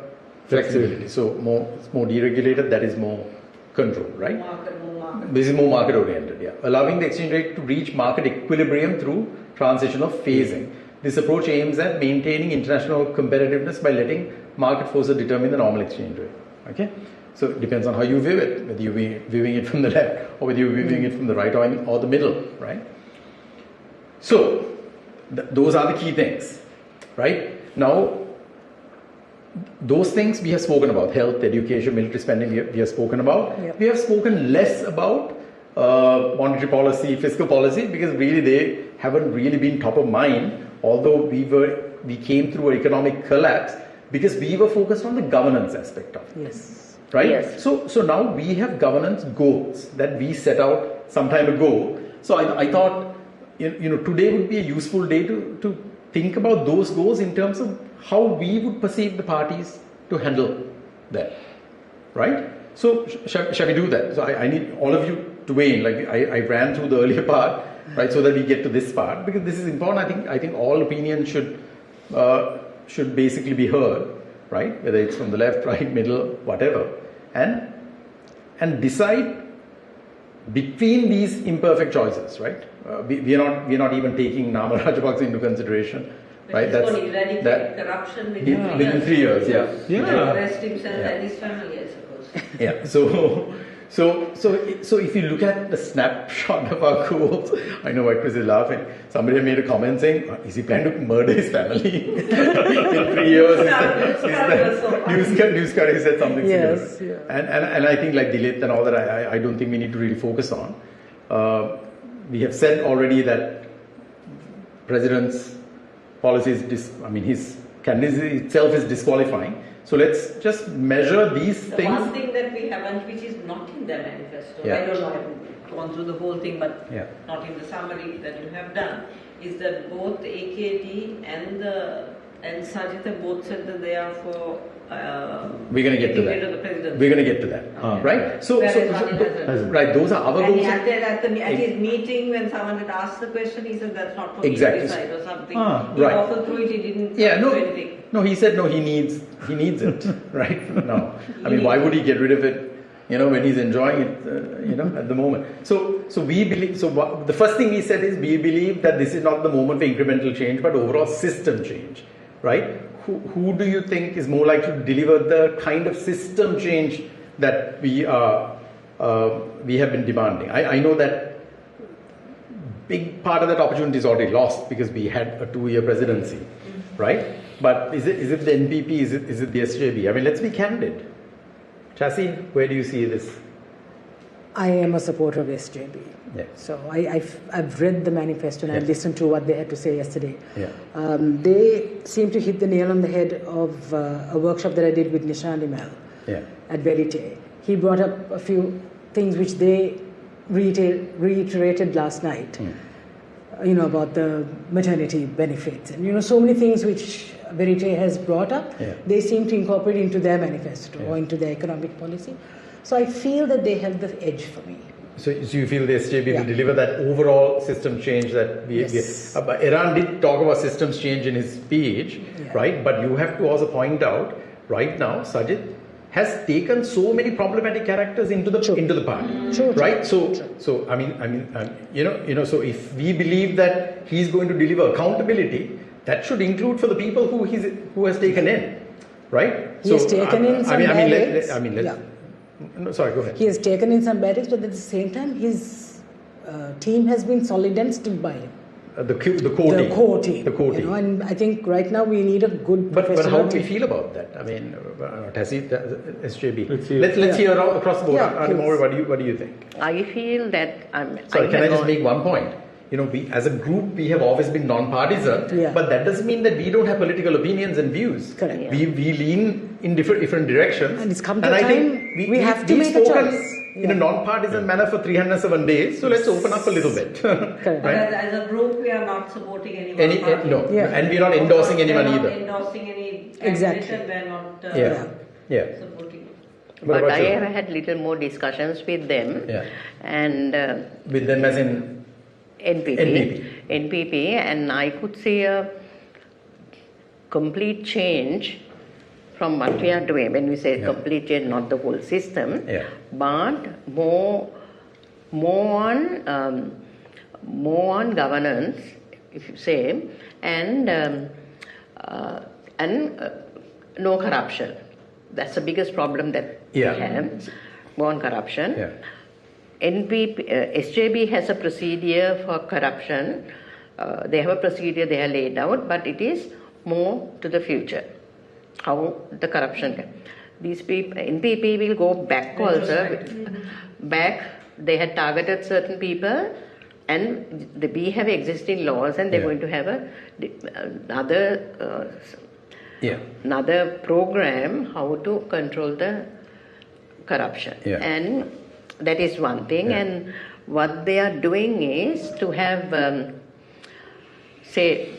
flexibility. So it's more deregulated, that is more control, right? Market. This is more market oriented, yeah. Allowing the exchange rate to reach market equilibrium through transitional phasing. This approach aims at maintaining international competitiveness by letting market forces determine the normal exchange rate. Okay? So it depends on how you view it, whether you're viewing it from the left or whether you're viewing it from the right or the middle, right? So those are the key things, right? Now, those things we have spoken about: health, education, military spending. We have spoken about. Yep. We have spoken less about monetary policy, fiscal policy, because really they haven't really been top of mind. Although we came through an economic collapse because we were focused on the governance aspect of it. Yes. Right? Yes. So now we have governance goals that we set out some time ago. So I thought, today would be a useful day to think about those goals in terms of how we would perceive the parties to handle that. Right? So shall we do that? So I need all of you to weigh in. Like I ran through the earlier part, right, so that we get to this part, because this is important. I think all opinions should basically be heard, right? Whether it's from the left, right, middle, whatever, and decide between these imperfect choices, right? We are not even taking Nama Rajapaksa into consideration, right? That's going to eradicate corruption within 3 years, yeah. Yeah. Arrest himself and his family, I suppose. Yeah. So if you look at the snapshot of our goals, I know why Chris is laughing. Somebody made a comment saying, "Is he planning to murder his family in 3 years?" News Curry said something Yes, similar. yeah. And I think like Dilit and all that, I don't think we need to really focus on. We have said already that President's policy is his candidacy itself is disqualifying. So let's just measure these The things. one thing that we haven't, which is not in the manifesto, Yeah. I don't know, I haven't gone through the whole thing, but Yeah. not in the summary that you have done, is that both AKD and Sajita both said that they are for We're going to get to getting rid of the that. president. We're going to get to that. Okay. Right? So Whereas Sajita hasn't. right, those are our And goals. at his meeting, when someone had asked the question, he said that's not for Exactly. me to decide or something. He Right. waffled through it, he didn't Yeah, do anything. no, he said no, he needs it, right? No. I mean, why would he get rid of it, when he's enjoying it, at the moment? So we believe, the first thing we said is we believe that this is not the moment for incremental change, but overall system change, right? Who do you think is more likely to deliver the kind of system change that we have been demanding? I know that big part of that opportunity is already lost because we had a 2-year presidency, right? But is it the NPP? Is it the SJB? I mean, let's be candid. Chassis, where do you see this? I am a supporter of SJB. Yeah. So I've read the manifesto and I Yeah. listened to what they had to say yesterday. Yeah. They seem to hit the nail on the head of a workshop that I did with Nishant Imal Yeah. at Verite. He brought up a few things which they reiterated last night. About the maternity benefits and so many things which Verite has brought up. Yeah. They seem to incorporate into their manifesto Yeah. or into their economic policy. So I feel that they have the edge for me. So you feel the SJB Yeah. will deliver that overall system change that Yes. Iran did talk about systems change in his speech, Yeah. right? But you have to also point out, right now, Sajid has taken so many problematic characters into the party, True. right? So True. so if we believe that he's going to deliver accountability, that should include for the people who has taken in, right? He has taken in some bad eggs. No, sorry, go ahead. He has taken in some bad eggs, but at the same time, his team has been solid and stood by him. The core team. The core team. And I think right now we need a good But professional how do we team. feel about that? I mean, SJB. Let's Let's hear across the board. Yeah, Anamori, what do you think? I feel that Sorry, can I just make one point? we as a group, we have always been non-partisan, but that doesn't mean that we don't have political opinions and views. Correct. We lean in different directions. And it's come to a time we have to make a choice. In a non-partisan manner for 307 days, so let's open up a little bit. But as a group, we are not supporting anyone. And we are not endorsing anyone either. We are not endorsing any Exactly. We are not supporting. But I have had little more discussions with them, and with them as in NPP, and I could see a complete change from what we are doing. When we say complete change, not the whole system, but more on governance, if you say, and no corruption. That's the biggest problem that we have. More on corruption. SJB has a procedure for corruption. They have a procedure they have laid out, but it is more to the future. How the corruption can. These people, NPP will go back also. Back, they had targeted certain people, and we have existing laws, and they're going to have another program how to control the corruption. And that is one thing. And what they are doing is to have, say,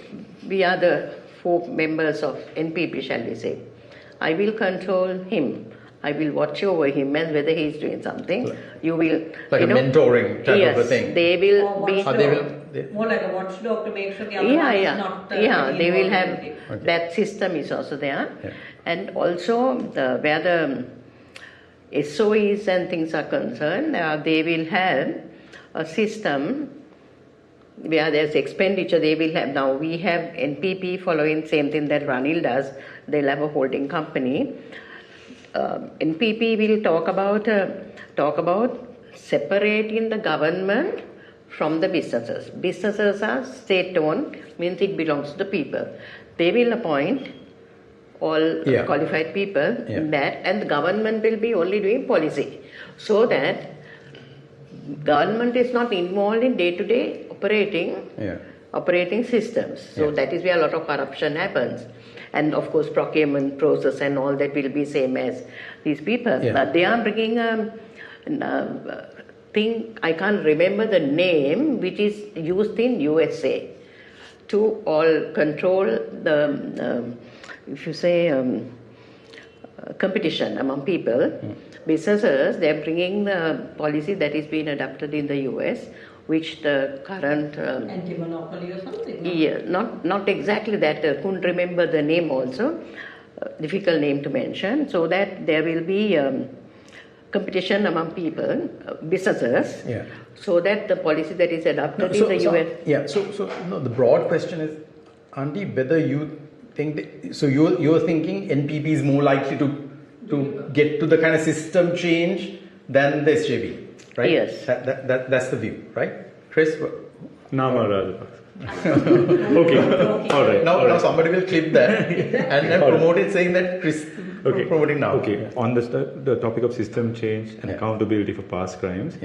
we are the 4 members of NPP, shall we say. I will control him. I will watch over him and whether he is doing something. You will... Like a mentoring type of a thing. They will be... More like a watchdog to make sure the other one is not... they will have... That system is also there. And also, where the SOEs and things are concerned, they will have a system where there's expenditure. They will have... Now, we have NPP following same thing that Ranil does. They'll have a holding company. NPP will talk about separating the government from the businesses. Businesses are state-owned, means it belongs to the people. They will appoint all qualified people in that, and the government will be only doing policy, so that government is not involved in day-to-day operating systems. So that is where a lot of corruption happens. And of course, procurement process and all that will be same as these people. But they are bringing a thing, I can't remember the name, which is used in USA to all control the, if you say, competition among people. Businesses, they are bringing the policy that is being adopted in the US, which the current... anti-monopoly or something? Yeah, not exactly that. I couldn't remember the name also. Difficult name to mention. So that there will be competition among people, businesses, so that the policy that is adopted in the US... So the broad question is, Auntie, whether you think... So you're thinking NPP is more likely to get to the kind of system change than the SJB? Right? Yes. That's the view, right? Chris? Okay. All right. Now somebody will clip that and then promote it saying that Chris promoting now. Okay. On the topic of system change and accountability for past crimes,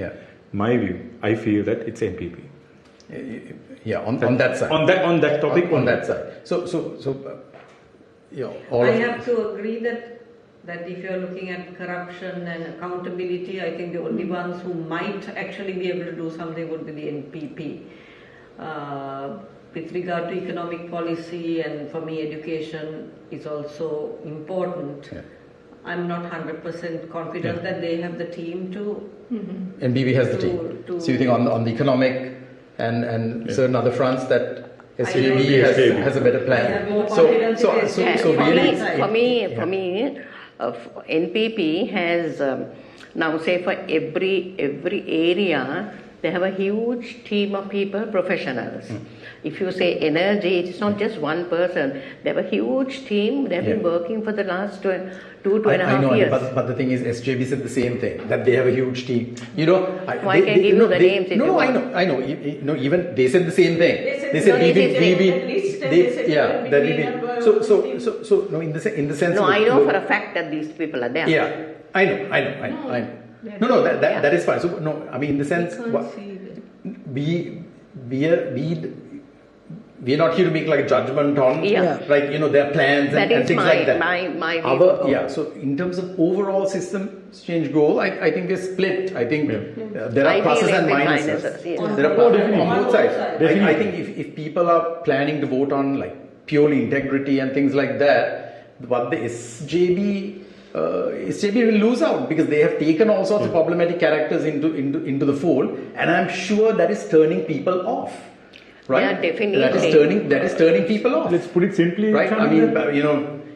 my view, I feel that it's NPP. On that side. On that topic. On that side. So I have to agree that if you're looking at corruption and accountability, I think the only ones who might actually be able to do something would be the NPP. With regard to economic policy and for me education is also important. I'm not 100% confident that they have the team to... NPP has the team. So you think on the economic and certain other fronts that SJB has a better plan. I have more confidence for me, NPP has now say for every area they have a huge team of people, professionals. If you say energy, it's not just one person. They have a huge team. They have been working for the last two and a half years. But the thing is, SJB said the same thing, that they have a huge team. I can give you the names. I know. Even they said the same thing. They said in the sense. No, I know for a fact that these people are there. Yeah, I know. No, that is fine. So no, I mean in the sense we're not here to make like a judgment on, like, their plans and things like that. My view. So in terms of overall systems change goal, I think we're split. I think there are pluses and minuses. There are pluses on both sides. I think if people are planning to vote on like purely integrity and things like that, but the SJB will lose out because they have taken all sorts of problematic characters into the fold, and I'm sure that is turning people off. Right? Yeah, definitely. That is turning people off. Let's put it simply. Right?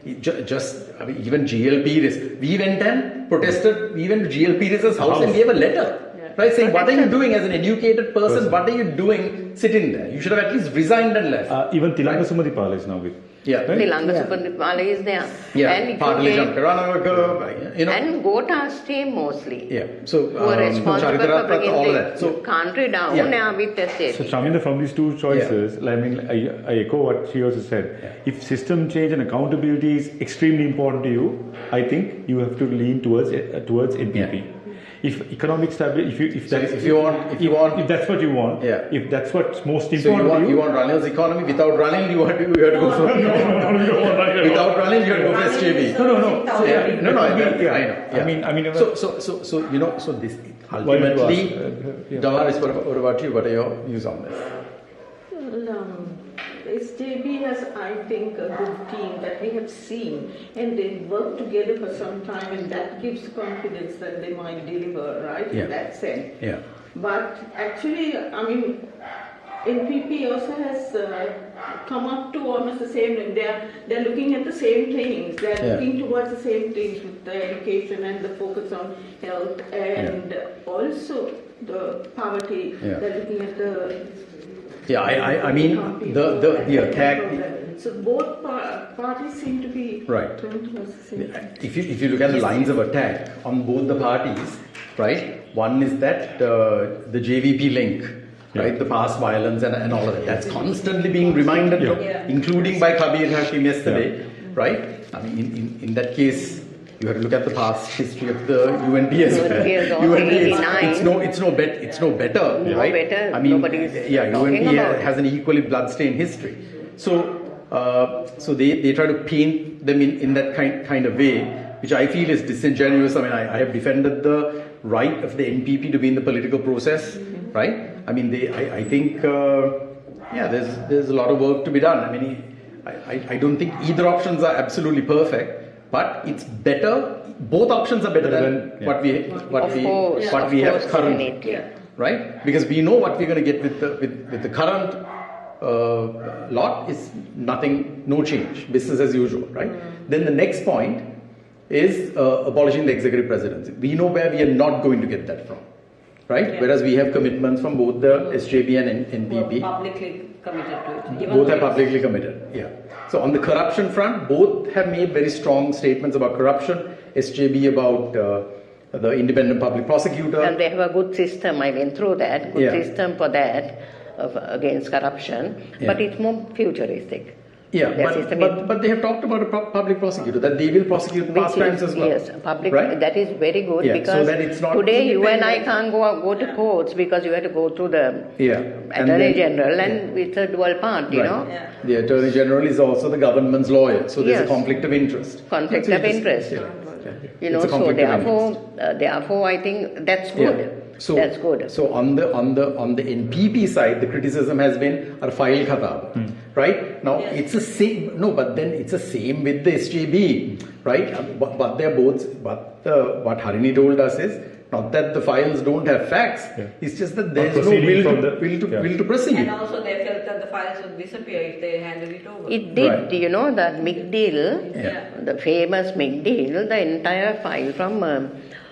Even GLP, we went and protested. We went to GLP's house and gave a letter, right? Saying, what are you doing as an educated person? What are you doing sitting there? You should have at least resigned and left. Even Tilanga Sumadipala is now with. Yeah. Tilanga Sumadipala is there. Yeah. And and Gota's team mostly. Yeah. So, who are responsible for bringing all the that. So, country down with the state. So, Chaminda, from these two choices, I echo what she also said. Yeah. If system change and accountability is extremely important to you, I think you have to lean towards NPP. Yeah. If economic stability, if that's what you want, if that's what's most important to you. You want Ranil's economy. Without Ranil, you have to go for without Ranil, you have to go for SJB. No. I know. So this ultimately, Damaris, what about you? What are your views on this? SJB has, I think, a good team that we have seen, and they work together for some time, and that gives confidence that they might deliver, right? Yeah. In that sense. Yeah. But actually, NPP also has come up to almost the same. They're looking at the same things. They're looking towards the same things with the education and the focus on health, and also the poverty. They're looking at the the attack. So both parties seem to be right. trying towards the same. If you look at the lines of attack on both the parties, right? One is that the JVP link, right? The past violence and all of that. That's constantly being reminded, including by Kabir Hakim yesterday, right? I mean, in that case, you have to look at the past history of the UNPS. It's no better, right? Better. I mean, UNP has an equally bloodstained history. So they try to paint them in that kind of way, which I feel is disingenuous. I mean, I have defended the right of the NPP to be in the political process, right? I mean, I think there's a lot of work to be done. I mean, I don't think either options are absolutely perfect. But it's better. Both options are better than what we have currently, right? Because we know what we're going to get with the current lot is nothing, no change, business as usual, right? Then the next point is abolishing the executive presidency. We know where we are not going to get that from, right? Whereas we have commitments from both the SJB and NPP. Publicly committed to it. Both are publicly committed, So on the corruption front, both have made very strong statements about corruption. SJB about the independent public prosecutor. And they have a good system. I went through that. Good system for that against corruption. But it's more futuristic. But they have talked about a public prosecutor, that they will prosecute past crimes as well. Yes, public, right? That is very good because so that it's not today you and I can't go to courts because you have to go through the Attorney General and it's a dual part, you know. The Attorney General is also the government's lawyer, so there's a conflict of interest. Conflict of interest. You know, so therefore I think that's good. That's good. So on the NPP side, the criticism has been our file khatab, right? Now it's the same. No, but then it's the same with the SJB, right? But they're both. But what Harini told us is not that the files don't have facts. It's just that there's no will to proceed. And also they felt that the files would disappear if they handed it over. It did. You know that McDill, the famous McDill, the entire file from.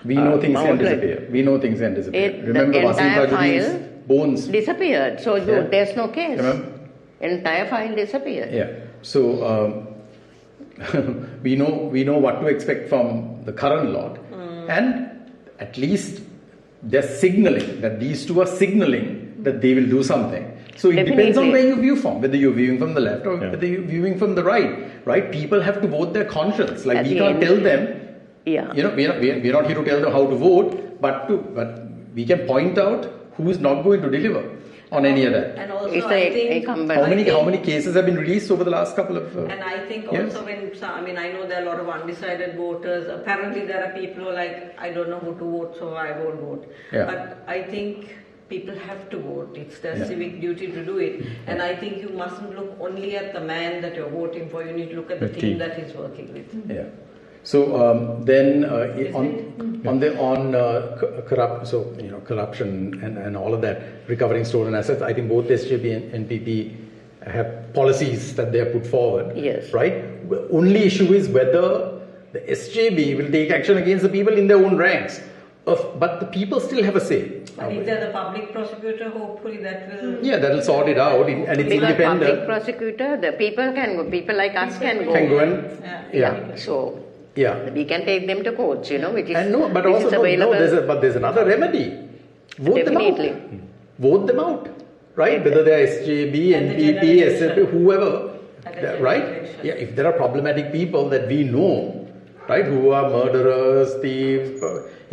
We know things can disappear. Remember Wasim Tajuddin's bones disappeared. So there's no case. Remember? Entire file disappeared. Yeah. So we know what to expect from the current lot, and at least they're signaling that these two are signaling that they will do something. So it depends on where you view from, whether you're viewing from the left or whether you're viewing from the right. Right? People have to vote their conscience. Like we can't tell them. Yeah. You know, we're not here to tell them how to vote, but we can point out who is not going to deliver. on any of that? And also, It's I a think incumbent. How many cases have been released over the last couple of and I think years? also I know there are a lot of undecided voters. Apparently, there are people who are like, I don't know who to vote, so I won't vote. Yeah. But I think people have to vote. It's their Yeah. civic duty to do it. And I think you mustn't look only at the man that you're voting for. You need to look at the team that he's working with. Yeah. So then corruption and all of that, recovering stolen assets. I think both SJB and NPP have policies that they have put forward. Yes. Right. Only issue is whether the SJB will take action against the people in their own ranks. But the people still have a say. And if they're the public prosecutor, hopefully that will... Yeah, that will sort it out, and it's Because independent. public prosecutor, the people can go, people like us can go. Can go and yeah. So Yeah. we can take them to courts, which is, And no, but which also is available. there's another remedy. Vote Definitely. them out. Vote them out, right? Whether they're SJB, At the NPP, general SFP, election. whoever, At the general right? election. Yeah, if there are problematic people that we know, right, who are murderers, thieves,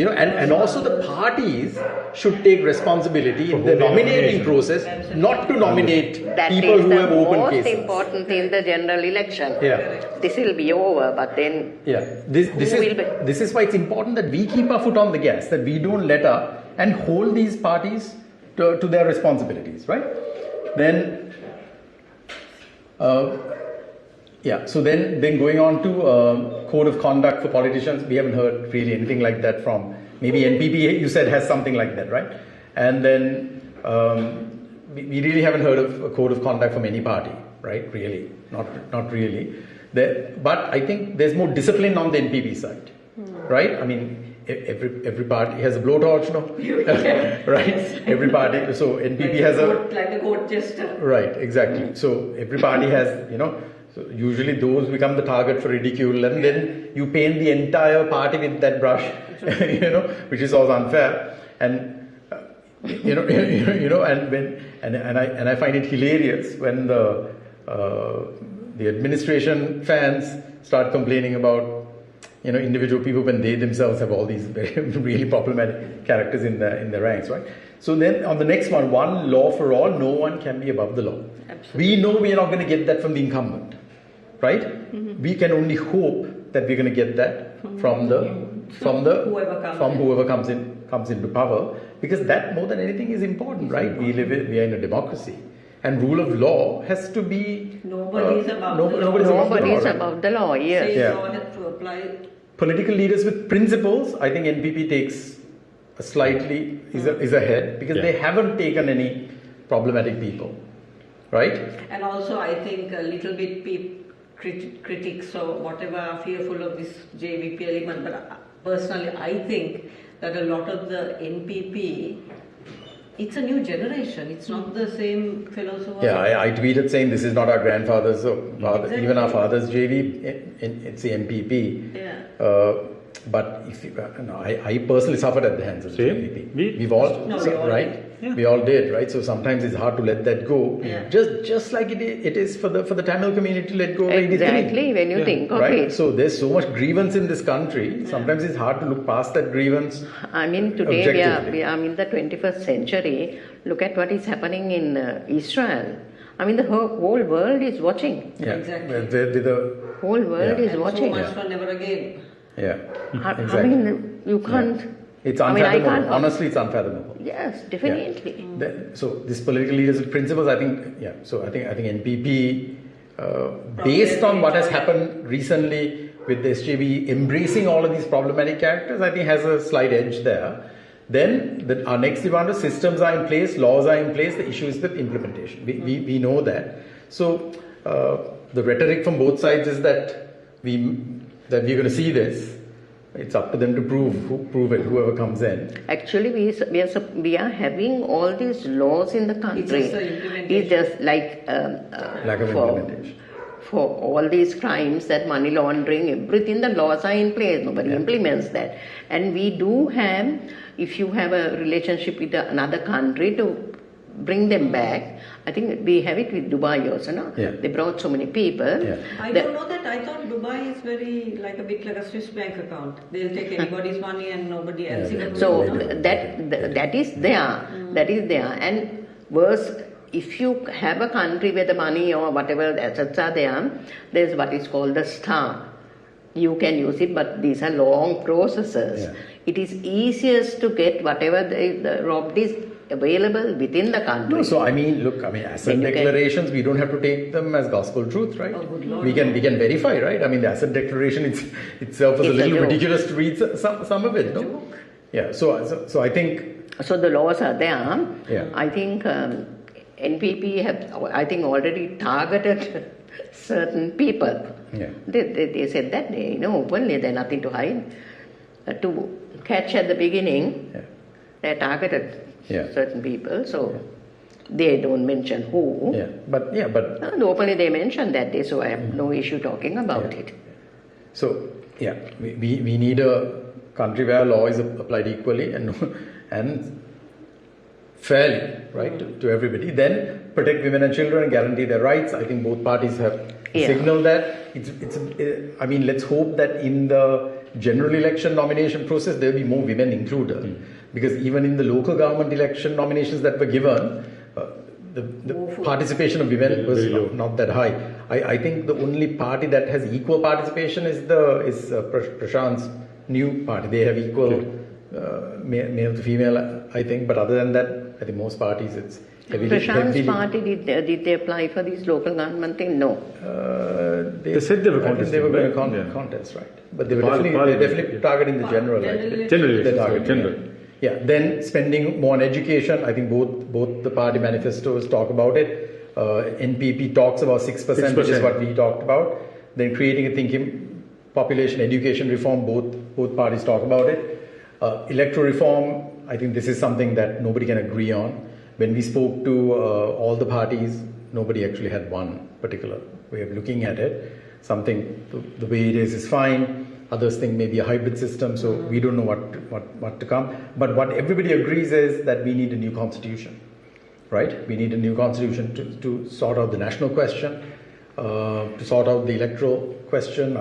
and also the parties should take responsibility in the nominating process, not to nominate That people is who the have open most cases. important in the general election. Yeah. This will be over, but then Yeah, this is why it's important that we keep our foot on the gas, that we don't let up and hold these parties to their responsibilities, right? Then, so then going on to code of conduct for politicians, we haven't heard really anything like that from maybe NPP. You said has something like that, right? And then we really haven't heard of a code of conduct from any party, right? Really, not really. But I think there's more discipline on the NPP side, right? I mean, every party has a blowtorch, no? Right? Every party. So NPP has like the court jester. Right, exactly. So every party has, so usually those become the target for ridicule, and then you paint the entire party with that brush, which is also unfair. And and I find it hilarious when the administration fans start complaining about individual people when they themselves have all these very really problematic characters in the ranks, right? So then on the next one law for all, no one can be above the law. Absolutely. We know we are not going to get that from the incumbent, right? Mm-hmm. We can only hope that we're going to get that from whoever comes into power, because that more than anything is important, right? We are in a democracy, and rule of law has to be Nobody's above the law. Nobody's above the law, yes. Same law has to apply. Political leaders with principles, I think NPP takes a slightly is ahead, because they haven't taken any problematic people, right? And also, I think a little bit critics or whatever are fearful of this JVP element, but personally, I think that a lot of the NPP, it's a new generation. It's not the same fellows who are... Yeah, I tweeted saying this is not our grandfather's, Exactly. even our father's JV, it's the NPP. Yeah. But if I personally suffered at the hands of the NPP. We've all, No, we all right? did. Yeah. We all did, right? So sometimes it's hard to let that go. Yeah. Just like it is for the Tamil community to let go of anything. Exactly, when you think of Right? it. So there's so much grievance in this country. Sometimes it's hard to look past that grievance. I mean, today Objectively. we are in the 21st century. Look at what is happening in Israel. I mean, the whole world is watching. Yeah. Exactly. With the Whole world is And watching. so much for never again. yeah. I Exactly. mean, you can't. It's I mean, I unfathomable. can't- Honestly, it's unfathomable. Yes, definitely. So this political leaders with principles, I think, So I think NPP, based on what has happened recently with the SJB embracing all of these problematic characters, I think has a slight edge there. Then our next demand is systems are in place, laws are in place. The issue is with implementation. We know that. So the rhetoric from both sides is that we're going to see this. It's up to them to prove it, whoever comes in. Actually, we are having all these laws in the country. It's just the implementation. It's just like Lack of implementation. For all these crimes, that money laundering, everything, the laws are in place. Nobody implements that. And we do have, if you have a relationship with another country to bring them back, I think we have it with Dubai also, no? Yeah. They brought so many people. Yeah. I don't know that. I thought Dubai is very like a bit like a Swiss bank account. They'll take anybody's money and nobody else. Yeah. Even So They do. that is there. That is there. And Worse, if you have a country where the money or whatever the assets are there, there's what is called the star. You can use it, but these are long processes. Yeah. It is easiest to get whatever the robbed is available within the country. No, so asset declarations, we don't have to take them as gospel truth, right? Oh, good Lord. We can verify, right? I mean, the asset declaration itself is a little ridiculous to read some of it, no? Yeah, so I think... So the laws are there. Yeah. I think NPP have, already targeted certain people. Yeah. They said that, openly, there's nothing to hide. To catch at the beginning, they targeted certain people, so they don't mention who. Yeah, but openly they mention that day, so I have no issue talking about it. So we need a country where law is applied equally and fairly, right, to everybody. Then protect women and children and guarantee their rights. I think both parties have signaled that. Let's hope that in the general election nomination process there will be more women included, because even in the local government election nominations that were given, the participation of women was not that high. I think the only party that has equal participation is Prashant's new party. They have equal male to female, I think, but other than that, I think most parties it's heavily. Prashant's party, did they apply for this local government thing? No. They said they were contesting. They were going to contest, right? But they were definitely targeting the general. General. Yeah. Then spending more on education. I think both the party manifestos talk about it. NPP talks about 6%, which is what we talked about. Then creating a thinking population education reform. Both parties talk about it. Electoral reform. I think this is something that nobody can agree on. When we spoke to all the parties, nobody actually had one particular way of looking at it. Something the way it is fine. Others think maybe a hybrid system. So we don't know what to come. But what everybody agrees is that we need a new constitution, right? We need a new constitution to sort out the national question, to sort out the electoral question.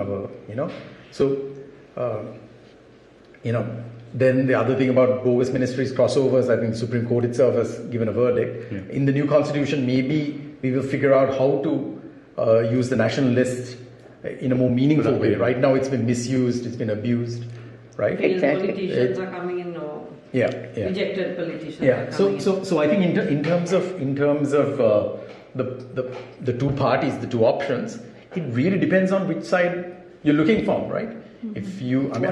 Then the other thing about bogus ministries, crossovers, I think the Supreme Court itself has given a verdict. Yeah. In the new constitution, maybe we will figure out how to use the national list in a more meaningful way. Right now it's been misused, it's been abused, right? Exactly. Politicians are coming in, or rejected politicians are coming in. So I think in terms of the two parties, the two options, it really depends on which side you're looking from, right? If you, and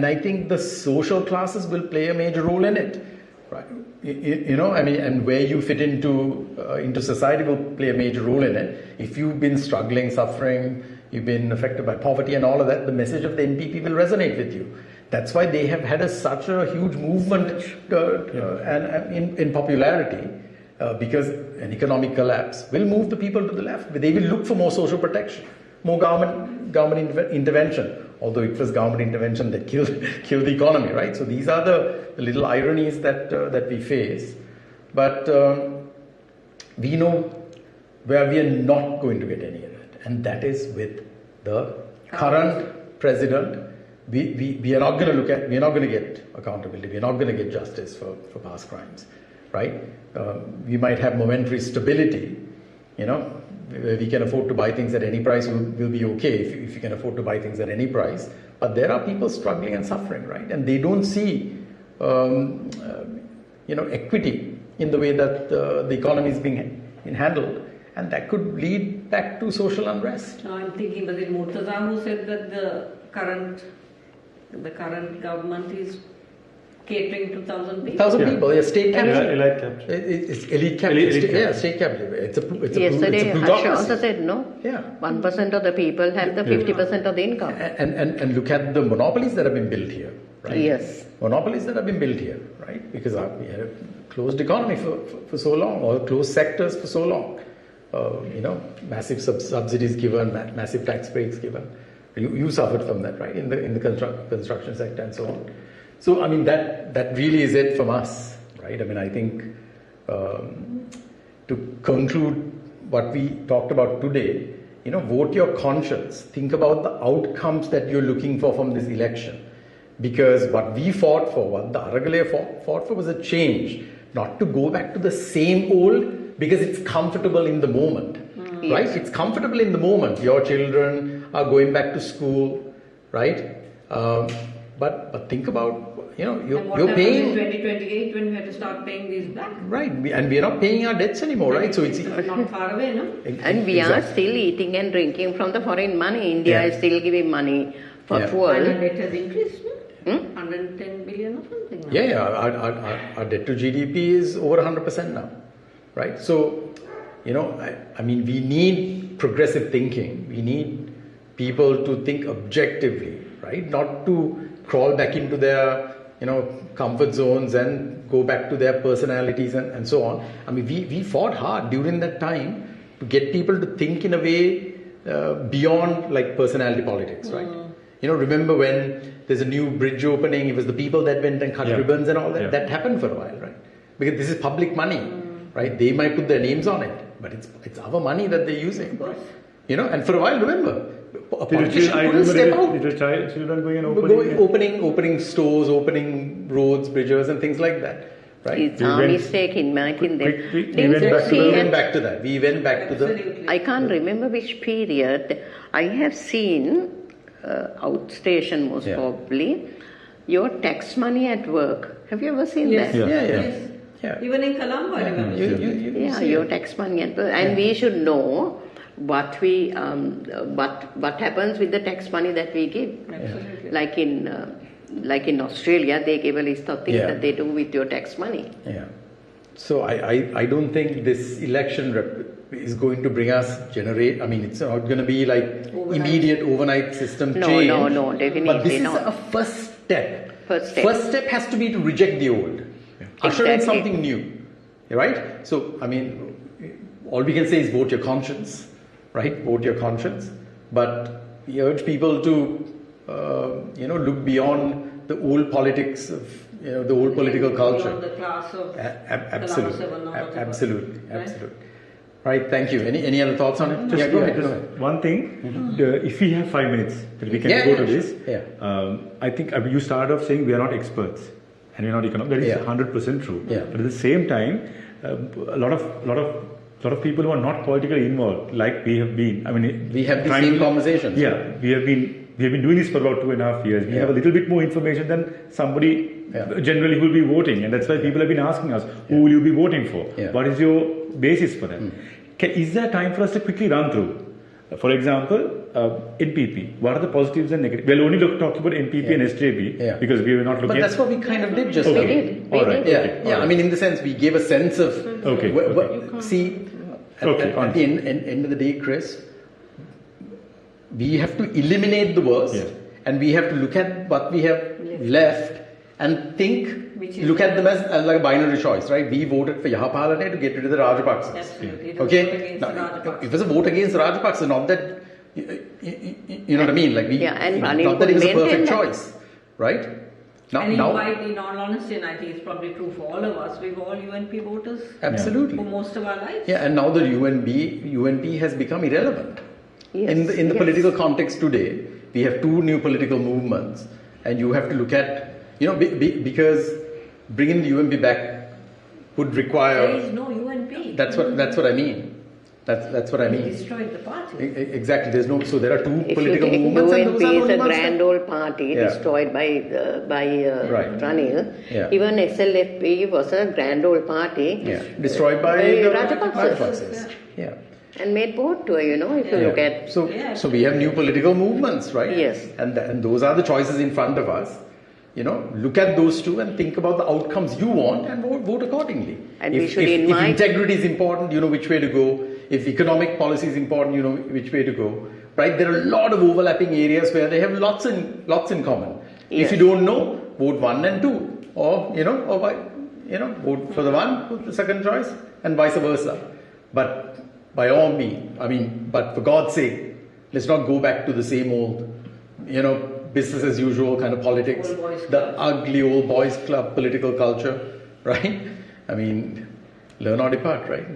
I think the social classes will play a major role in it, right? And where you fit into society will play a major role in it. If you've been struggling, suffering, you've been affected by poverty and all of that, the message of the NPP will resonate with you. That's why they have had such a huge movement in popularity, because an economic collapse will move the people to the left. They will look for more social protection, more government intervention, although it was government intervention that killed the economy, right? So these are the little ironies that we face. But we know where we are not going to get any of it, and that is with the current president. We are not going to get accountability. We are not going to get justice for past crimes, right? We might have momentary stability, we can afford to buy things at any price, will be okay if you can afford to buy things at any price. But there are people struggling and suffering, right? And they don't see, equity in the way that the economy is being handled. And that could lead back to social unrest. No, I'm thinking, was it Murtaza who said that the current government is catering to 1,000 people? 1,000 people, state capture. Elite capture. It's elite capture. State capture. It's a Yesterday, plutocracy. Harsha also said no. Yeah. 1% of the people have the 50% of the income. And look at the monopolies that have been built here, right? Yes. Monopolies that have been built here, right? Because we had a closed economy for so long, or closed sectors for so long. Massive subsidies given, massive tax breaks given. You suffered from that, right? In the construction sector and so on. So, that really is it from us, right? I think to conclude what we talked about today, vote your conscience. Think about the outcomes that you're looking for from this election. Because what we fought for, what the Aragale fought for was a change. not to go back to the same old because it's comfortable in the moment, right? Yes. It's comfortable in the moment. Your children are going back to school, right? But think about, And what you're happens paying, in 2028 when we have to start paying these back? right? And we are not paying our debts anymore, right? So it's not far away, no? And we are Exactly. still eating and drinking from the foreign money. India Yeah. is still giving money for Yeah. fuel. And the debt has increased, no? Hmm? 110 billion or something now. Yeah. Our debt to GDP is over 100% now, right? So, I mean, we need progressive thinking. We need people to think objectively, right? Not to crawl back into their, comfort zones and go back to their personalities and so on. I mean, we fought hard during that time to get people to think in a way beyond like personality politics, right? Remember when there's a new bridge opening, it was the people that went and cut ribbons and all that. Yeah. That happened for a while, right? Because this is public money, right? They might put their names on it, but it's our money that they're using. And for a while, remember, a politician couldn't step out. Children going and Opening stores, opening roads, bridges, and things like that, right? It's our mistake in making them. We went back to We went back to that. We went back to the. Absolutely. I can't remember which period. I have seen outstation most probably your tax money at work. Have you ever seen Yes. that? Yeah. Even in Colombo, I remember. You Yeah, see your it. tax money at work, and we should know what happens with the tax money that we give. Absolutely. Like in Australia, they give a list of things Yeah. that they do with your tax money. Yeah. So I don't think this election is going to bring us I mean, it's not going to be like immediate overnight system No, change. no, definitely But this not. is a first step. First step. First step has to be to reject the old. Usher in Exactly. something new. Right? So, I mean, all we can say is vote your conscience. Right? Vote your conscience. But we urge people to, look beyond the old politics of, the old political culture. Beyond the class of Absolutely. Colombo 7 or whatever. Absolutely. Right? Absolutely. Right. Thank you. Any other thoughts on it? Just Go ahead. one thing, if we have 5 minutes, that we can Yeah, go to yeah, this. sure. Yeah. I think you started off saying we are not experts and we are not economists. That is Yeah. 100% true. Yeah. But at the same time, a lot of people who are not politically involved, like we have been. I mean, We have the trying same to- conversations. Yeah, we have been doing this for about 2.5 years. We Yeah. have a little bit more information than somebody generally who will be voting, and that's why people have been asking us, who will you be voting for? Yeah. What is your basis for that? Is there time for us to quickly run through? For example, NPP. What are the positives and negatives? We'll only talk about NPP and SJB because we were not looking But that's what we kind of did just Okay. now. We did. All right. Yeah, Okay. yeah. I mean, in the sense, we gave a sense of. Okay. See, at the end of the day, Chris, we have to eliminate the worst, and we have to look at what we have left and think. Look at them as like a binary choice, right? We voted for Yahapalane to get rid of the Rajapaksas. Absolutely. It was a vote against the Now, Rajapaksas. it was a vote against the Rajapaksas, not that. You know what I mean? Like and Ranil not that it was a could maintain perfect that. choice, right? And in all honesty, and I think it's probably true for all of us, we were all UNP voters Absolutely. for most of our lives. Yeah, and now the UNP has become irrelevant. Yes, In the yes. political context today, we have two new political movements, and you have to look at, because bringing the UNP back would require. There is no UNP. That's what I mean. That's what I We mean. destroyed the party. Exactly. There's no. So there are two If you political take movements, and those UNP are the is only a ones grand that- old party destroyed by Right. Ranil. Yeah. Even SLFP was a grand old party destroyed by the Rajapaksas. Rajapaksas. Yeah. and made board tour, if you look at. So we have new political movements, right? Yes. And those are the choices in front of us. Look at those two and think about the outcomes you want and vote accordingly. And if we should integrity is important, you know which way to go. If economic policy is important, you know which way to go. Right? There are a lot of overlapping areas where they have lots in common. Yes. If you don't know, vote 1 and 2, or vote for the one, vote the second choice, and vice versa. But by all means, but for God's sake, let's not go back to the same old, business as usual kind of politics, Old boys the club. ugly old boys club political culture, right? Learn or depart, right?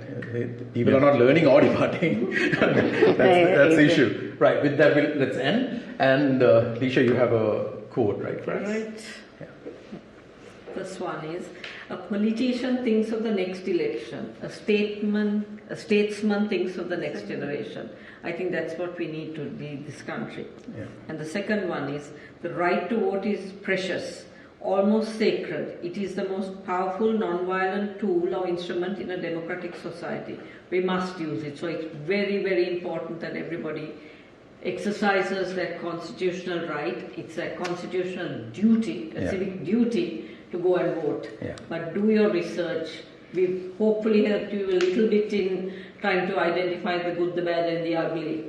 People are not learning or departing. that's the issue. Right, with that, let's end. And Lisha, you have a quote, right, for us? Right. Yeah. First one is, a politician thinks of the next election, a statesman thinks of the next generation. I think that's what we need to lead this country. Yeah. And the second one is, the right to vote is precious, almost sacred. It is the most powerful non-violent tool or instrument in a democratic society. We must use it. So it's very, very important that everybody exercises their constitutional right. It's a constitutional duty, a civic duty to go and vote. Yeah. But do your research. We've hopefully helped you a little bit in trying to identify the good, the bad and the ugly.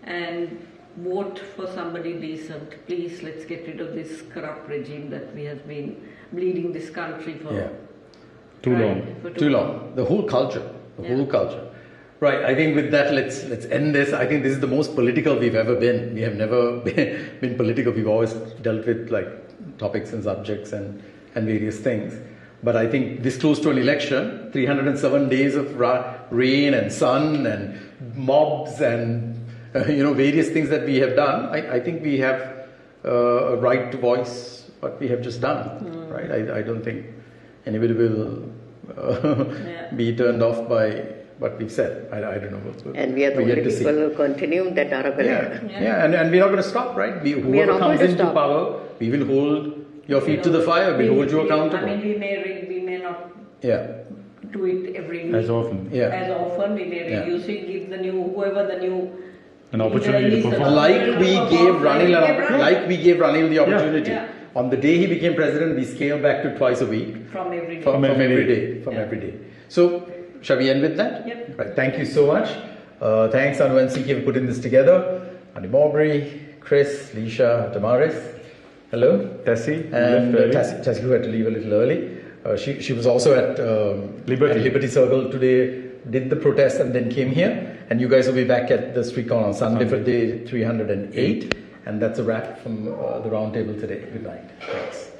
And vote for somebody decent. Please, let's get rid of this corrupt regime that we have been bleeding this country for. Too long. Too long. The whole culture. The whole culture. Right. I think with that, let's end this. I think this is the most political we've ever been. We have never been political. We've always dealt with like topics and subjects and various things. But I think this close to an election, 307 days of rain and sun and mobs and various things that we have done. I think we have a right to voice what we have just done. Right. I don't think anybody will be turned off by what we've said. I don't know. And we are the only people who continue that are available. And we're not going to stop, right? Whoever comes into power, we will hold your feet to the fire. We'll hold you accountable. I mean, we may not do it every week. As often. As often, we may reduce it, give whoever the new an opportunity to perform. Like we gave Ranil the opportunity. Yeah. On the day he became president, we scaled back to twice a week. From every day. From every day. So, shall we end with that? Yep. Right. Thank you so much. Thanks, Anu and CK, for putting this together. Andy Mowbray, Chris, Leisha, Damaris. Hello. Tessie. And Tessie, who had to leave a little early. She was also at Liberty Circle today, did the protest and then came here. And you guys will be back at the StreetCon on Sunday for day 308. And that's a wrap from the roundtable today. Good night. Thanks.